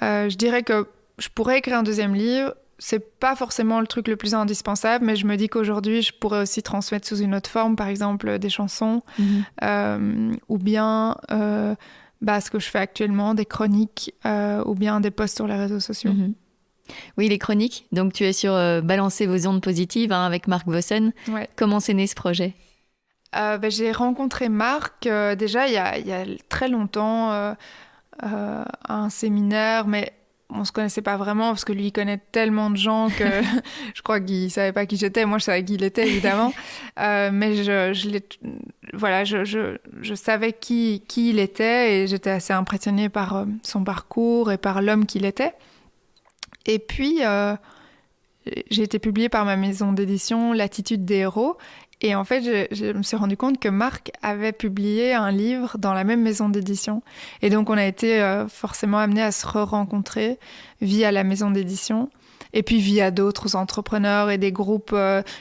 je dirais que je pourrais écrire un deuxième livre. C'est pas forcément le truc le plus indispensable, mais je me dis qu'aujourd'hui, je pourrais aussi transmettre sous une autre forme, par exemple des chansons, ou bien ce que je fais actuellement, des chroniques, ou bien des posts sur les réseaux sociaux. Oui, les chroniques. Donc, tu es sur Balancer vos ondes positives avec Marc Vossen. Ouais. Comment s'est né ce projet ? J'ai rencontré Marc déjà il y a très longtemps à un séminaire, mais on se connaissait pas vraiment parce que lui il connaît tellement de gens que je crois qu'il savait pas qui j'étais. Moi je savais qui il était évidemment, mais je savais qui il était, et j'étais assez impressionnée par son parcours et par l'homme qu'il était. Et puis j'ai été publiée par ma maison d'édition L'attitude des héros. Et en fait, je me suis rendu compte que Marc avait publié un livre dans la même maison d'édition. Et donc, on a été forcément amenés à se re-rencontrer via la maison d'édition. Et puis, via d'autres entrepreneurs et des groupes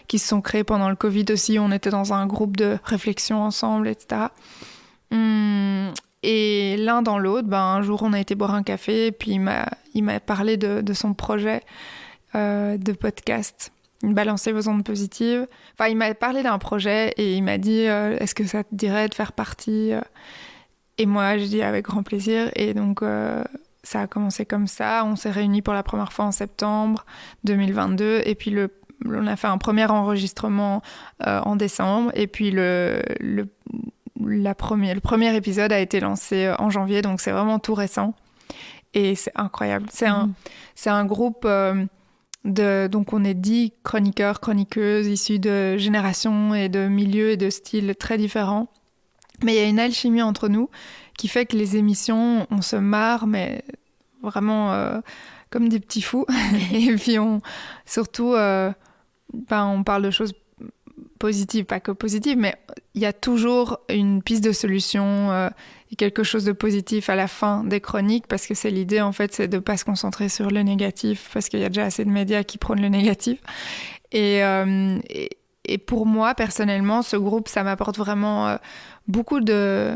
qui se sont créés pendant le Covid aussi. On était dans un groupe de réflexion ensemble, etc. Et l'un dans l'autre, un jour, on a été boire un café. Et puis, il m'a parlé de son projet de podcast. Balancer vos ondes positives. Enfin, il m'a parlé d'un projet et il m'a dit est-ce que ça te dirait de faire partie Et moi, j'ai dit avec grand plaisir. Et donc, ça a commencé comme ça. On s'est réunis pour la première fois en septembre 2022. Et puis, on a fait un premier enregistrement en décembre. Et puis, le premier épisode a été lancé en janvier. Donc, c'est vraiment tout récent. Et c'est incroyable. C'est un groupe... donc on est 10 chroniqueurs, chroniqueuses issus de générations et de milieux et de styles très différents. Mais il y a une alchimie entre nous qui fait que les émissions, on se marre, mais vraiment comme des petits fous. Et puis on parle de choses positives, pas que positives, mais il y a toujours une piste de solution et quelque chose de positif à la fin des chroniques, parce que c'est l'idée, en fait, c'est de ne pas se concentrer sur le négatif, parce qu'il y a déjà assez de médias qui prônent le négatif. Et pour moi, personnellement, ce groupe, ça m'apporte vraiment beaucoup de...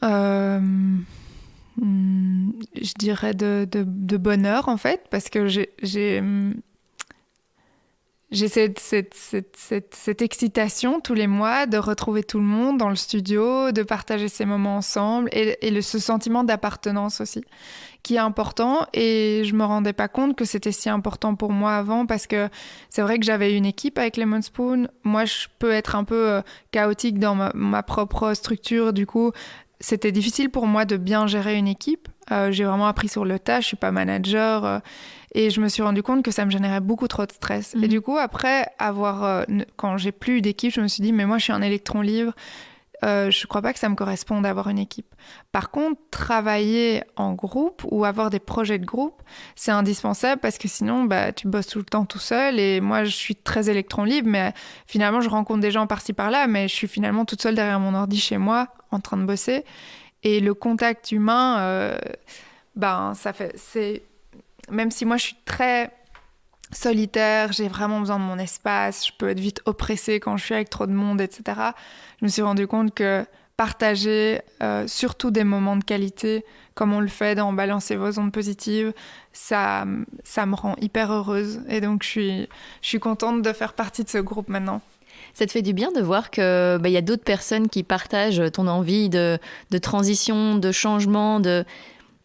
je dirais de bonheur, en fait, parce que j'ai cette excitation tous les mois de retrouver tout le monde dans le studio, de partager ces moments ensemble, et ce sentiment d'appartenance aussi, qui est important. Et je me rendais pas compte que c'était si important pour moi avant, parce que c'est vrai que j'avais une équipe avec Lemon Spoon. Moi, je peux être un peu chaotique dans ma propre structure. Du coup, c'était difficile pour moi de bien gérer une équipe. J'ai vraiment appris sur le tas, je suis pas manager. Et je me suis rendu compte que ça me générait beaucoup trop de stress. Et du coup, après quand j'ai plus eu d'équipe, je me suis dit, mais moi, je suis un électron libre. Je crois pas que ça me corresponde d'avoir une équipe. Par contre, travailler en groupe ou avoir des projets de groupe, c'est indispensable parce que sinon, tu bosses tout le temps tout seul. Et moi, je suis très électron libre, mais finalement, je rencontre des gens par-ci par-là, mais je suis finalement toute seule derrière mon ordi chez moi, en train de bosser. Et le contact humain, même si moi, je suis très solitaire, j'ai vraiment besoin de mon espace, je peux être vite oppressée quand je suis avec trop de monde, etc. Je me suis rendu compte que partager surtout des moments de qualité, comme on le fait dans Balancer vos ondes positives, ça me rend hyper heureuse. Et donc, je suis contente de faire partie de ce groupe maintenant. Ça te fait du bien de voir qu'il y a d'autres personnes qui partagent ton envie de transition, de changement, de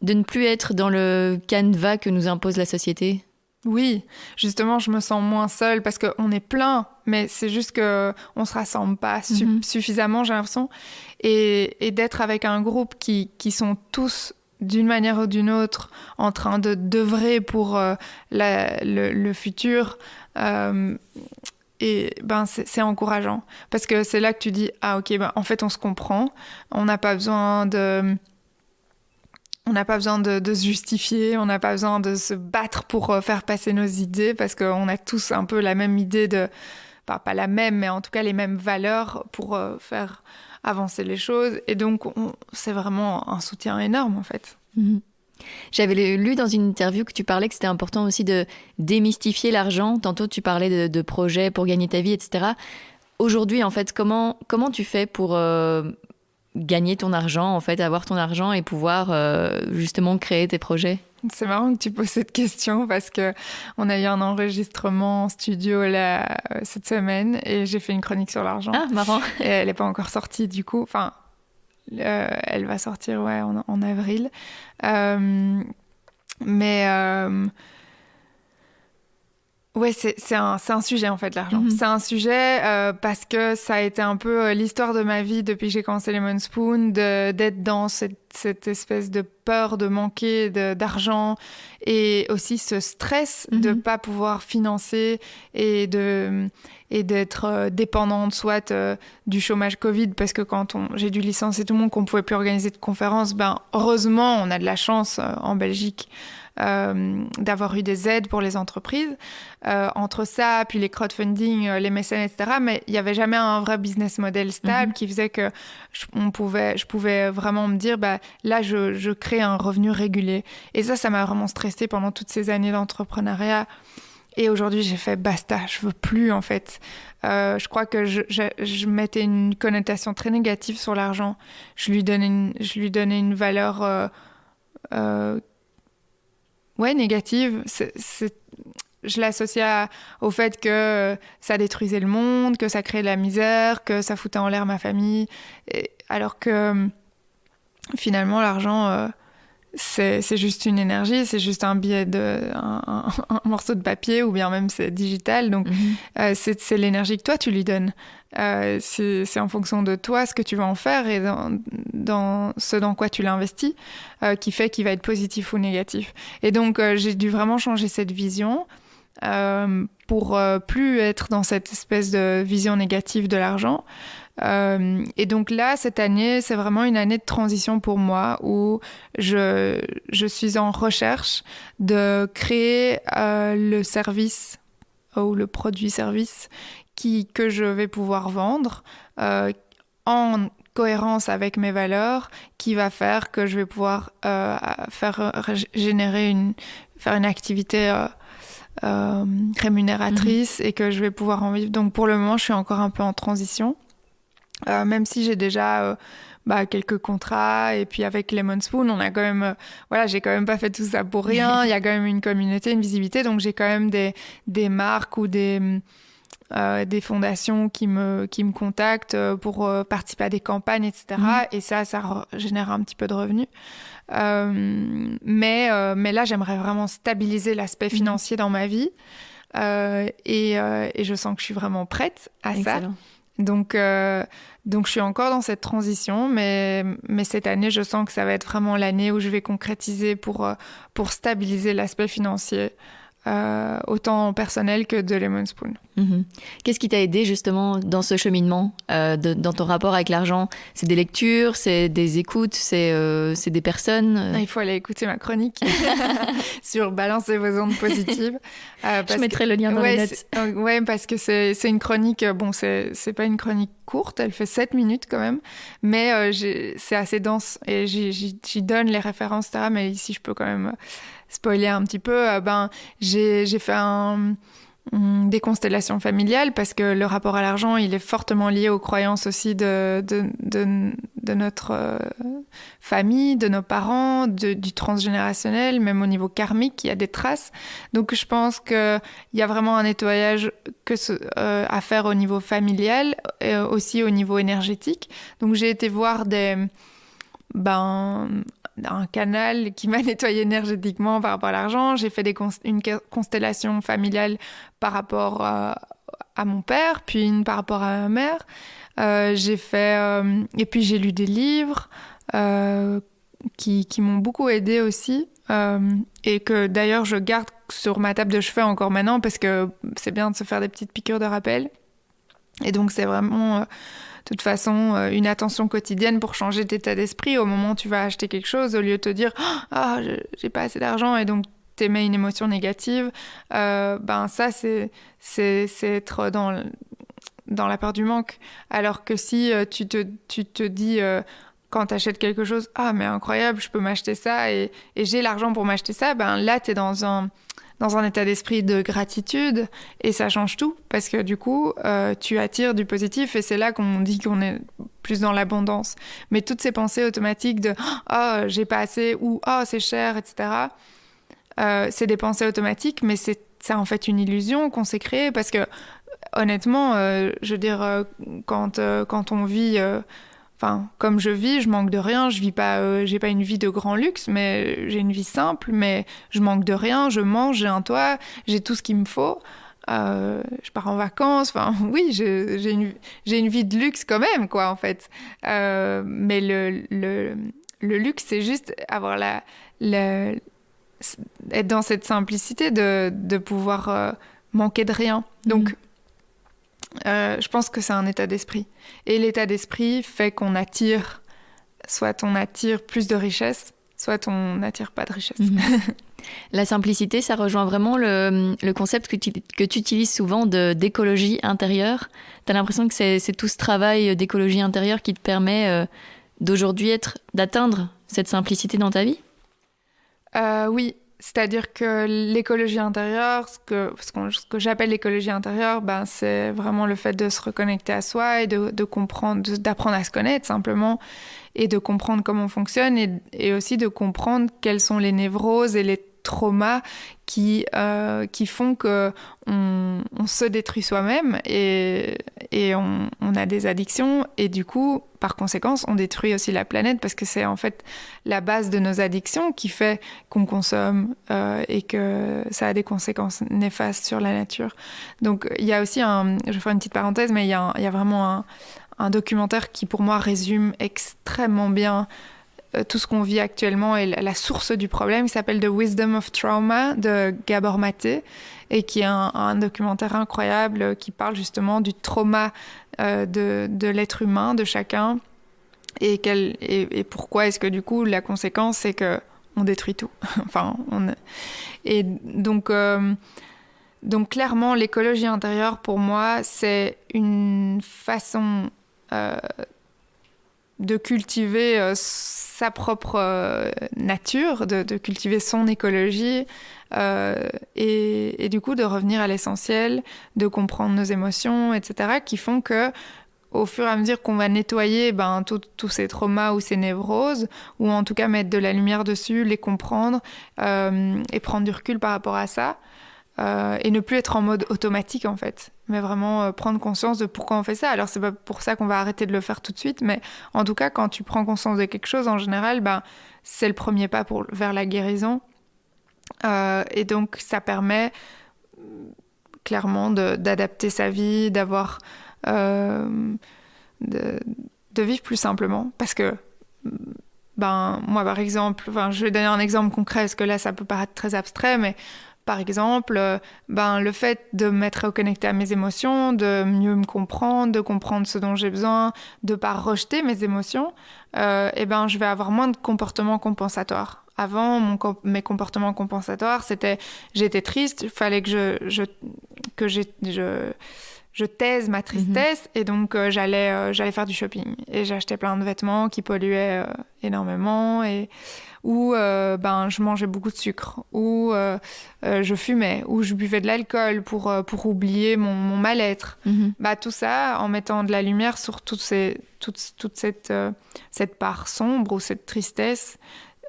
ne plus être dans le canevas que nous impose la société? Oui, justement, je me sens moins seule parce qu'on est plein, mais c'est juste qu'on ne se rassemble pas suffisamment, j'ai l'impression. Et d'être avec un groupe qui sont tous, d'une manière ou d'une autre, en train d'œuvrer pour le futur, c'est encourageant. Parce que c'est là que tu dis, ah ok, en fait, on se comprend, on n'a pas besoin de se justifier, on n'a pas besoin de se battre pour faire passer nos idées parce qu'on a tous un peu la même idée pas la même, mais en tout cas les mêmes valeurs pour faire avancer les choses. Et donc, c'est vraiment un soutien énorme en fait. Mmh. J'avais lu dans une interview que tu parlais que c'était important aussi de démystifier l'argent. Tantôt, tu parlais de projets pour gagner ta vie, etc. Aujourd'hui, en fait, comment tu fais pour gagner ton argent, en fait, avoir ton argent et pouvoir justement créer tes projets? C'est marrant que tu poses cette question parce qu'on a eu un enregistrement en studio cette semaine et j'ai fait une chronique sur l'argent. Ah, marrant. Et elle n'est pas encore sortie du coup. Enfin, elle va sortir en avril. Ouais, c'est un sujet en fait, l'argent. C'est un sujet parce que ça a été un peu l'histoire de ma vie depuis que j'ai commencé Lemon Spoon, d'être dans cette espèce de peur de manquer d'argent et aussi ce stress de pas pouvoir financer et d'être dépendante soit du chômage Covid parce que quand j'ai dû licencier tout le monde qu'on pouvait plus organiser de conférences, heureusement on a de la chance en Belgique d'avoir eu des aides pour les entreprises. Entre ça, puis les crowdfunding, les mécènes, etc. Mais il n'y avait jamais un vrai business model stable qui faisait que je pouvais vraiment me dire, là, je crée un revenu régulier. Et ça m'a vraiment stressée pendant toutes ces années d'entrepreneuriat. Et aujourd'hui, j'ai fait basta, je veux plus en fait. Je crois que je mettais une connotation très négative sur l'argent. Je lui donnais une valeur négative. Je l'associais au fait que ça détruisait le monde, que ça créait de la misère, que ça foutait en l'air ma famille. Alors que finalement, l'argent, c'est juste une énergie, c'est juste un billet un morceau de papier ou bien même c'est digital. Donc, c'est l'énergie que toi, tu lui donnes. C'est en fonction de toi ce que tu vas en faire et dans ce dans quoi tu l'investis qui fait qu'il va être positif ou négatif. Et donc, j'ai dû vraiment changer cette vision pour plus être dans cette espèce de vision négative de l'argent. Et donc là, cette année, c'est vraiment une année de transition pour moi où je suis en recherche de créer le service ou le produit-service que je vais pouvoir vendre en cohérence avec mes valeurs, qui va faire que je vais pouvoir faire une activité rémunératrice et que je vais pouvoir en vivre. Donc pour le moment, je suis encore un peu en transition. Même si j'ai déjà quelques contrats et puis avec Lemon Spoon on a quand même j'ai quand même pas fait tout ça pour rien. Il y a quand même une communauté, une visibilité, donc j'ai quand même des marques ou des fondations qui me contactent pour participer à des campagnes, etc. Et ça génère un petit peu de revenus. Mais là j'aimerais vraiment stabiliser l'aspect financier dans ma vie et je sens que je suis vraiment prête à Excellent. ça. Donc je suis encore dans cette transition, mais cette année, je sens que ça va être vraiment l'année où je vais concrétiser pour stabiliser l'aspect financier, autant personnel que de Lemon Spoon. Mhm. Qu'est-ce qui t'a aidé justement dans ce cheminement, dans ton rapport avec l'argent? C'est des lectures, c'est des écoutes, c'est des personnes? Il faut aller écouter ma chronique sur Balancer vos ondes positives. Je mettrai le lien dans les notes. Ouais, parce que c'est une chronique, bon, c'est pas une chronique courte, elle fait 7 minutes quand même, mais c'est assez dense et j'y donne les références, etc. Mais ici, je peux quand même spoiler un petit peu. J'ai fait des constellations familiales parce que le rapport à l'argent, il est fortement lié aux croyances aussi de notre famille, de nos parents, du transgénérationnel, même au niveau karmique, il y a des traces. Donc je pense qu'il y a vraiment un nettoyage à faire au niveau familial et aussi au niveau énergétique. Donc j'ai été voir un canal qui m'a nettoyé énergétiquement par rapport à l'argent. J'ai fait une constellation familiale par rapport à mon père, puis une par rapport à ma mère. Et puis j'ai lu des livres qui m'ont beaucoup aidée aussi, et que d'ailleurs je garde sur ma table de chevet encore maintenant parce que c'est bien de se faire des petites piqûres de rappel. Et donc c'est vraiment... de toute façon, une attention quotidienne pour changer d'état d'esprit. Au moment où tu vas acheter quelque chose, au lieu de te dire « Ah, j'ai pas assez d'argent » et donc t'émets une émotion négative, ça, c'est être dans la peur du manque. Alors que si tu te dis, quand t'achètes quelque chose « Ah, mais incroyable, je peux m'acheter ça et j'ai l'argent pour m'acheter ça », là, t'es dans un état d'esprit de gratitude et ça change tout parce que du coup, tu attires du positif et c'est là qu'on dit qu'on est plus dans l'abondance. Mais toutes ces pensées automatiques de « Oh, j'ai pas assez » ou « Oh, c'est cher », etc., c'est des pensées automatiques, mais c'est en fait une illusion qu'on s'est créée parce que honnêtement, je veux dire, quand on vit... comme je vis, je manque de rien. Je vis pas, j'ai pas une vie de grand luxe, mais j'ai une vie simple. Mais je manque de rien. Je mange, j'ai un toit, j'ai tout ce qu'il me faut. Je pars en vacances. Enfin, oui, j'ai une vie de luxe quand même, quoi, en fait. Mais le luxe, c'est juste avoir être dans cette simplicité de pouvoir manquer de rien. Donc, je pense que c'est un état d'esprit. Et l'état d'esprit fait qu'on attire, soit on attire plus de richesse, soit on n'attire pas de richesse. La simplicité, ça rejoint vraiment le concept que tu utilises souvent d'écologie intérieure. Tu as l'impression que c'est tout ce travail d'écologie intérieure qui te permet d'aujourd'hui d'atteindre cette simplicité dans ta vie? Oui. C'est-à-dire que l'écologie intérieure, ce que j'appelle l'écologie intérieure, c'est vraiment le fait de se reconnecter à soi et de comprendre, d'apprendre à se connaître simplement et de comprendre comment on fonctionne et aussi de comprendre quelles sont les névroses et les traumas qui font que on se détruit soi-même et on a des addictions et du coup, par conséquence, on détruit aussi la planète parce que c'est en fait la base de nos addictions qui fait qu'on consomme et que ça a des conséquences néfastes sur la nature. Donc il y a aussi je vais faire une petite parenthèse, mais il y a vraiment un documentaire qui pour moi résume extrêmement bien tout ce qu'on vit actuellement et la source du problème, qui s'appelle The Wisdom of Trauma de Gabor Maté et qui est un documentaire incroyable qui parle justement du trauma de l'être humain, de chacun et pourquoi est-ce que du coup la conséquence c'est que on détruit tout. Et donc clairement l'écologie intérieure pour moi c'est une façon de cultiver sa propre nature, de cultiver son écologie et du coup de revenir à l'essentiel, de comprendre nos émotions, etc., qui font que au fur et à mesure qu'on va nettoyer tous ces traumas ou ces névroses, ou en tout cas mettre de la lumière dessus, les comprendre et prendre du recul par rapport à ça, et ne plus être en mode automatique en fait, mais vraiment prendre conscience de pourquoi on fait ça. Alors c'est pas pour ça qu'on va arrêter de le faire tout de suite, mais en tout cas quand tu prends conscience de quelque chose en général, c'est le premier pas vers la guérison, et donc ça permet clairement d'adapter sa vie, d'avoir de vivre plus simplement. Parce que, moi, par exemple, je vais donner un exemple concret, parce que là, ça peut paraître très abstrait, mais par exemple, le fait de m'être reconnectée à mes émotions, de mieux me comprendre, de comprendre ce dont j'ai besoin, de ne pas rejeter mes émotions, je vais avoir moins de comportements compensatoires. Avant, mes comportements compensatoires, c'était j'étais triste, il fallait que je taise ma tristesse, et donc j'allais faire du shopping. Et j'achetais plein de vêtements qui polluaient énormément, ou je mangeais beaucoup de sucre, ou je fumais, ou je buvais de l'alcool pour oublier mon mal-être. Tout ça, en mettant de la lumière sur toute cette part sombre ou cette tristesse,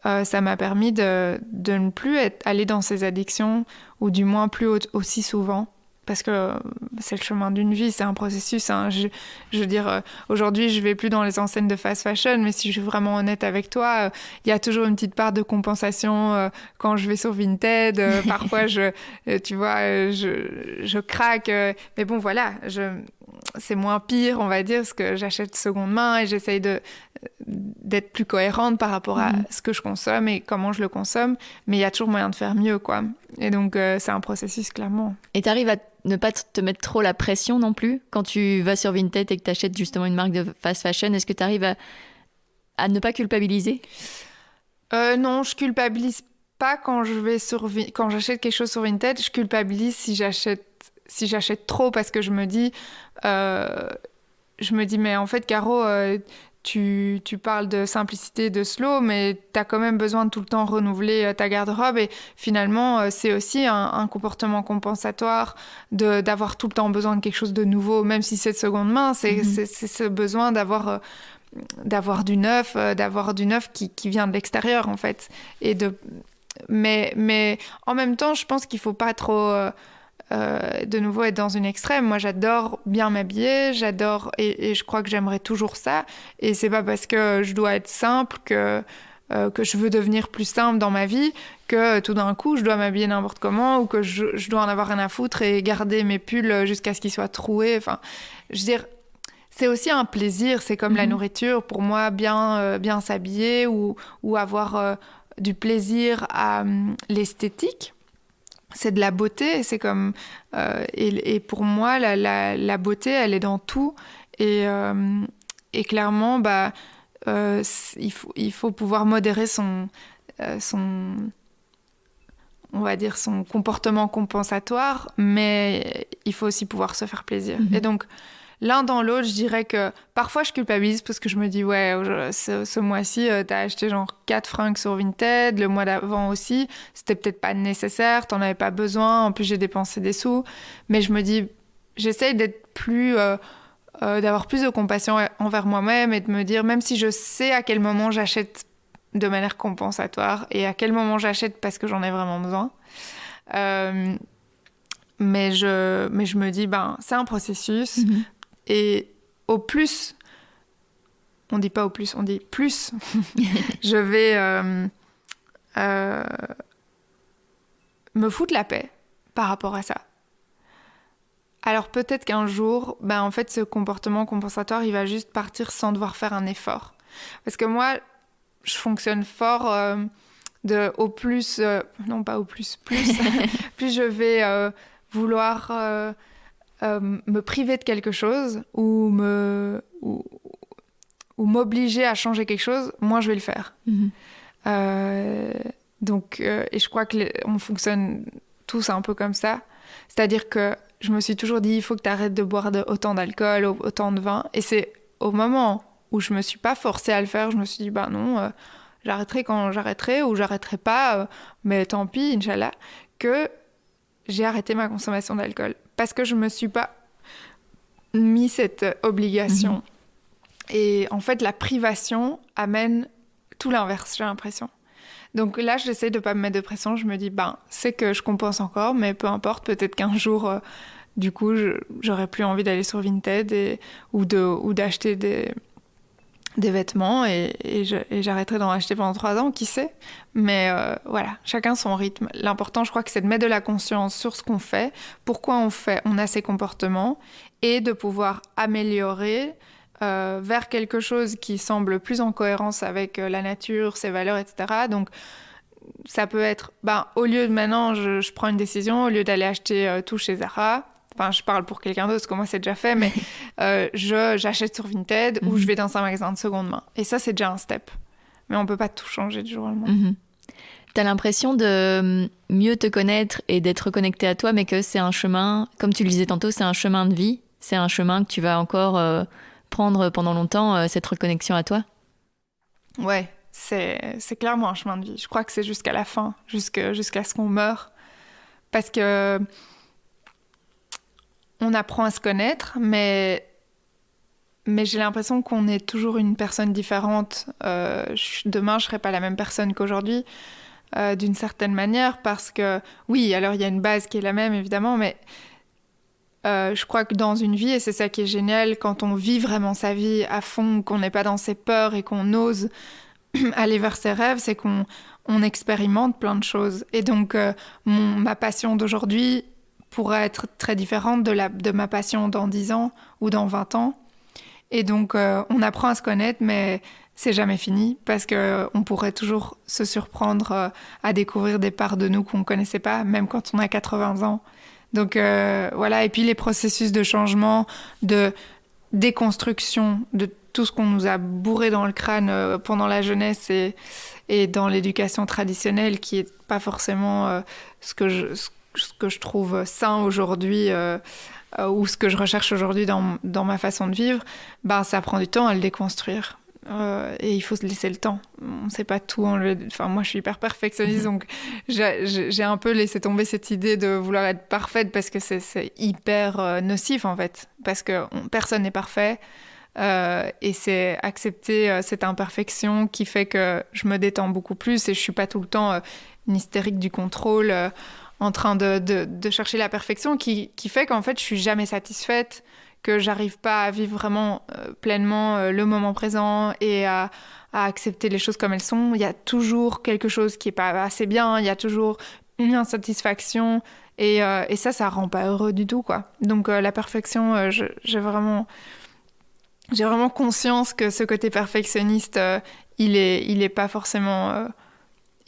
ça m'a permis de ne plus aller dans ces addictions, ou du moins plus aussi souvent. Parce que c'est le chemin d'une vie, c'est un processus. Hein. Je veux dire, aujourd'hui, je vais plus dans les enseignes de fast fashion, mais si je suis vraiment honnête avec toi, il y a toujours une petite part de compensation quand je vais sur Vinted. Parfois, je craque. Mais bon, voilà, c'est moins pire, on va dire, parce que j'achète seconde main et j'essaye d'être plus cohérente par rapport à ce que je consomme et comment je le consomme. Mais il y a toujours moyen de faire mieux, quoi. Et donc, c'est un processus, clairement. Et t'arrives à ne pas te mettre trop la pression non plus quand tu vas sur Vinted et que t'achètes justement une marque de fast fashion? Est-ce que t'arrives à ne pas culpabiliser? Non, je culpabilise pas quand j'achète quelque chose sur Vinted. Je culpabilise si j'achète trop, parce que je me dis mais en fait, Caro, tu parles de simplicité, de slow, mais tu as quand même besoin de tout le temps renouveler ta garde-robe, et finalement, c'est aussi un comportement compensatoire d'avoir tout le temps besoin de quelque chose de nouveau, même si c'est de seconde main. C'est ce besoin d'avoir du neuf, qui vient de l'extérieur, en fait. Mais en même temps, je pense qu'il faut pas trop... de nouveau être dans une extrême. Moi, j'adore bien m'habiller, et je crois que j'aimerais toujours ça, et c'est pas parce que je dois être simple que je veux devenir plus simple dans ma vie que tout d'un coup je dois m'habiller n'importe comment, ou que je dois en avoir rien à foutre et garder mes pulls jusqu'à ce qu'ils soient troués. Enfin, je veux dire, c'est aussi un plaisir, c'est comme la nourriture pour moi. Bien s'habiller, ou avoir du plaisir à l'esthétique, c'est de la beauté. C'est comme et pour moi la beauté, elle est dans tout, et clairement il faut pouvoir modérer son on va dire son comportement compensatoire, mais il faut aussi pouvoir se faire plaisir. Et donc l'un dans l'autre, je dirais que parfois je culpabilise parce que je me dis ce mois-ci t'as acheté genre 4 fringues sur Vinted, le mois d'avant aussi, c'était peut-être pas nécessaire, t'en avais pas besoin, en plus j'ai dépensé des sous. Mais je me dis, j'essaye d'être plus d'avoir plus de compassion envers moi-même, et de me dire, même si je sais à quel moment j'achète de manière compensatoire et à quel moment j'achète parce que j'en ai vraiment besoin, mais je me dis, c'est un processus. Et au plus, on dit pas au plus, on dit plus, je vais me foutre la paix par rapport à ça. Alors peut-être qu'un jour, en fait, ce comportement compensatoire, il va juste partir sans devoir faire un effort. Parce que moi, je fonctionne fort au plus, non pas au plus, plus je vais vouloir... me priver de quelque chose, ou m'obliger à changer quelque chose, moi je vais le faire. Donc, et je crois qu'on fonctionne tous un peu comme ça. C'est-à-dire que je me suis toujours dit, il faut que tu arrêtes de boire autant d'alcool, autant de vin. Et c'est au moment où je me suis pas forcée à le faire, je me suis dit, non, j'arrêterai quand j'arrêterai, ou j'arrêterai pas, mais tant pis, Inch'Allah, que j'ai arrêté ma consommation d'alcool. Parce que je me suis pas mis cette obligation. Et en fait, la privation amène tout l'inverse, j'ai l'impression. Donc là, j'essaie de pas me mettre de pression. Je me dis, c'est que je compense encore, mais peu importe, peut-être qu'un jour, du coup, j'aurais plus envie d'aller sur Vinted ou d'acheter des vêtements et j'arrêterai d'en acheter pendant 3 ans, qui sait. Mais voilà, chacun son rythme. L'important, je crois que c'est de mettre de la conscience sur ce qu'on fait, pourquoi on a ces comportements, et de pouvoir améliorer vers quelque chose qui semble plus en cohérence avec la nature, ses valeurs, etc. Donc, ça peut être, au lieu de maintenant, je prends une décision, au lieu d'aller acheter tout chez Zara, enfin, je parle pour quelqu'un d'autre, parce que moi, c'est déjà fait, mais j'achète sur Vinted ou je vais dans un magasin de seconde main. Et ça, c'est déjà un step. Mais on peut pas tout changer du jour au lendemain. T'as l'impression de mieux te connaître et d'être connecté à toi, mais que c'est un chemin, comme tu le disais tantôt, c'est un chemin de vie. C'est un chemin que tu vas encore prendre pendant longtemps, cette reconnexion à toi. Ouais, c'est clairement un chemin de vie. Je crois que c'est jusqu'à la fin, jusqu'à ce qu'on meure. Parce que on apprend à se connaître, mais j'ai l'impression qu'on est toujours une personne différente. Demain, je serai pas la même personne qu'aujourd'hui, d'une certaine manière, parce que, oui, alors il y a une base qui est la même, évidemment, mais je crois que dans une vie, et c'est ça qui est génial, quand on vit vraiment sa vie à fond, qu'on n'est pas dans ses peurs et qu'on ose aller vers ses rêves, c'est qu'on expérimente plein de choses. Et donc, ma passion d'aujourd'hui pourrait être très différente de ma passion dans 10 ans ou dans 20 ans. Et donc, on apprend à se connaître, mais c'est jamais fini, parce qu'on pourrait toujours se surprendre à découvrir des parts de nous qu'on ne connaissait pas, même quand on a 80 ans. Donc, voilà. Et puis, les processus de changement, de déconstruction de tout ce qu'on nous a bourré dans le crâne pendant la jeunesse et dans l'éducation traditionnelle, qui n'est pas forcément ce que je trouve sain aujourd'hui, ou ce que je recherche aujourd'hui dans ma façon de vivre, ça prend du temps à le déconstruire. Et il faut se laisser le temps. On ne sait pas tout enlever. Enfin, moi, je suis hyper perfectionniste, donc j'ai un peu laissé tomber cette idée de vouloir être parfaite, parce que c'est hyper nocif, en fait. Parce que personne n'est parfait. Et c'est accepter cette imperfection qui fait que je me détends beaucoup plus et je ne suis pas tout le temps une hystérique du contrôle, en train de chercher la perfection, qui fait qu'en fait, je ne suis jamais satisfaite, que j'arrive pas à vivre vraiment pleinement le moment présent et à accepter les choses comme elles sont. Il y a toujours quelque chose qui est pas assez bien, il y a toujours une insatisfaction, et ça rend pas heureux du tout, quoi. Donc la perfection, j'ai vraiment conscience que ce côté perfectionniste, il est pas forcément,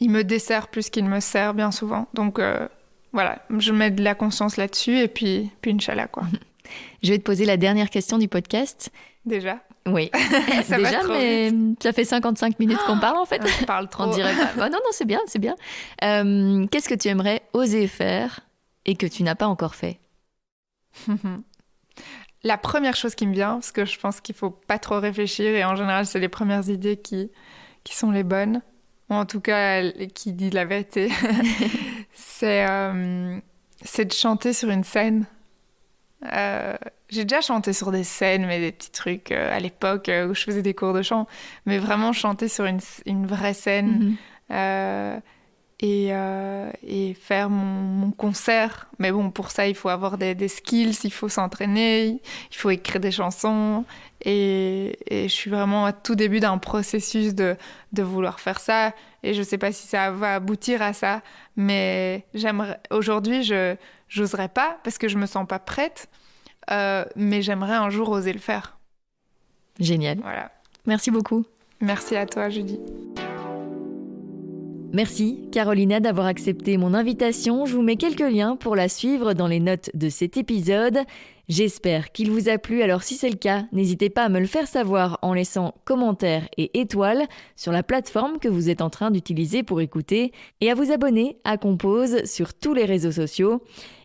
il me dessert plus qu'il me sert bien souvent. Donc voilà, je mets de la conscience là-dessus, et puis Inch'Allah, quoi. Je vais te poser la dernière question du podcast. Déjà ? Oui. Ça déjà, va trop mais vite. ça fait 55 minutes qu'on parle, en fait. Je parle trop. On dirait pas. Non, c'est bien, c'est bien. Qu'est-ce que tu aimerais oser faire et que tu n'as pas encore fait ? La première chose qui me vient, parce que je pense qu'il faut pas trop réfléchir, et en général, c'est les premières idées qui sont les bonnes, ou en tout cas, qui disent la vérité, c'est de chanter sur une scène. J'ai déjà chanté sur des scènes, mais des petits trucs à l'époque où je faisais des cours de chant, mais vraiment chanter sur une vraie scène, et faire mon concert. Mais bon, pour ça, il faut avoir des skills, il faut s'entraîner, il faut écrire des chansons, et je suis vraiment à tout début d'un processus de vouloir faire ça, et je sais pas si ça va aboutir à ça, mais j'aimerais. Aujourd'hui, j'oserais pas, parce que je me sens pas prête, mais j'aimerais un jour oser le faire. Génial. Voilà. Merci beaucoup. Merci à toi, Judy. Merci Carolina d'avoir accepté mon invitation. Je vous mets quelques liens pour la suivre dans les notes de cet épisode. J'espère qu'il vous a plu, alors si c'est le cas, n'hésitez pas à me le faire savoir en laissant commentaires et étoiles sur la plateforme que vous êtes en train d'utiliser pour écouter, et à vous abonner à Compose sur tous les réseaux sociaux.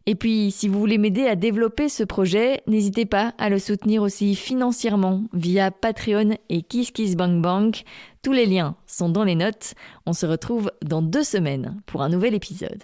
Et puis, si vous voulez m'aider à développer ce projet, n'hésitez pas à le soutenir aussi financièrement via Patreon et KissKissBankBank. Tous les liens sont dans les notes. On se retrouve dans 2 semaines pour un nouvel épisode.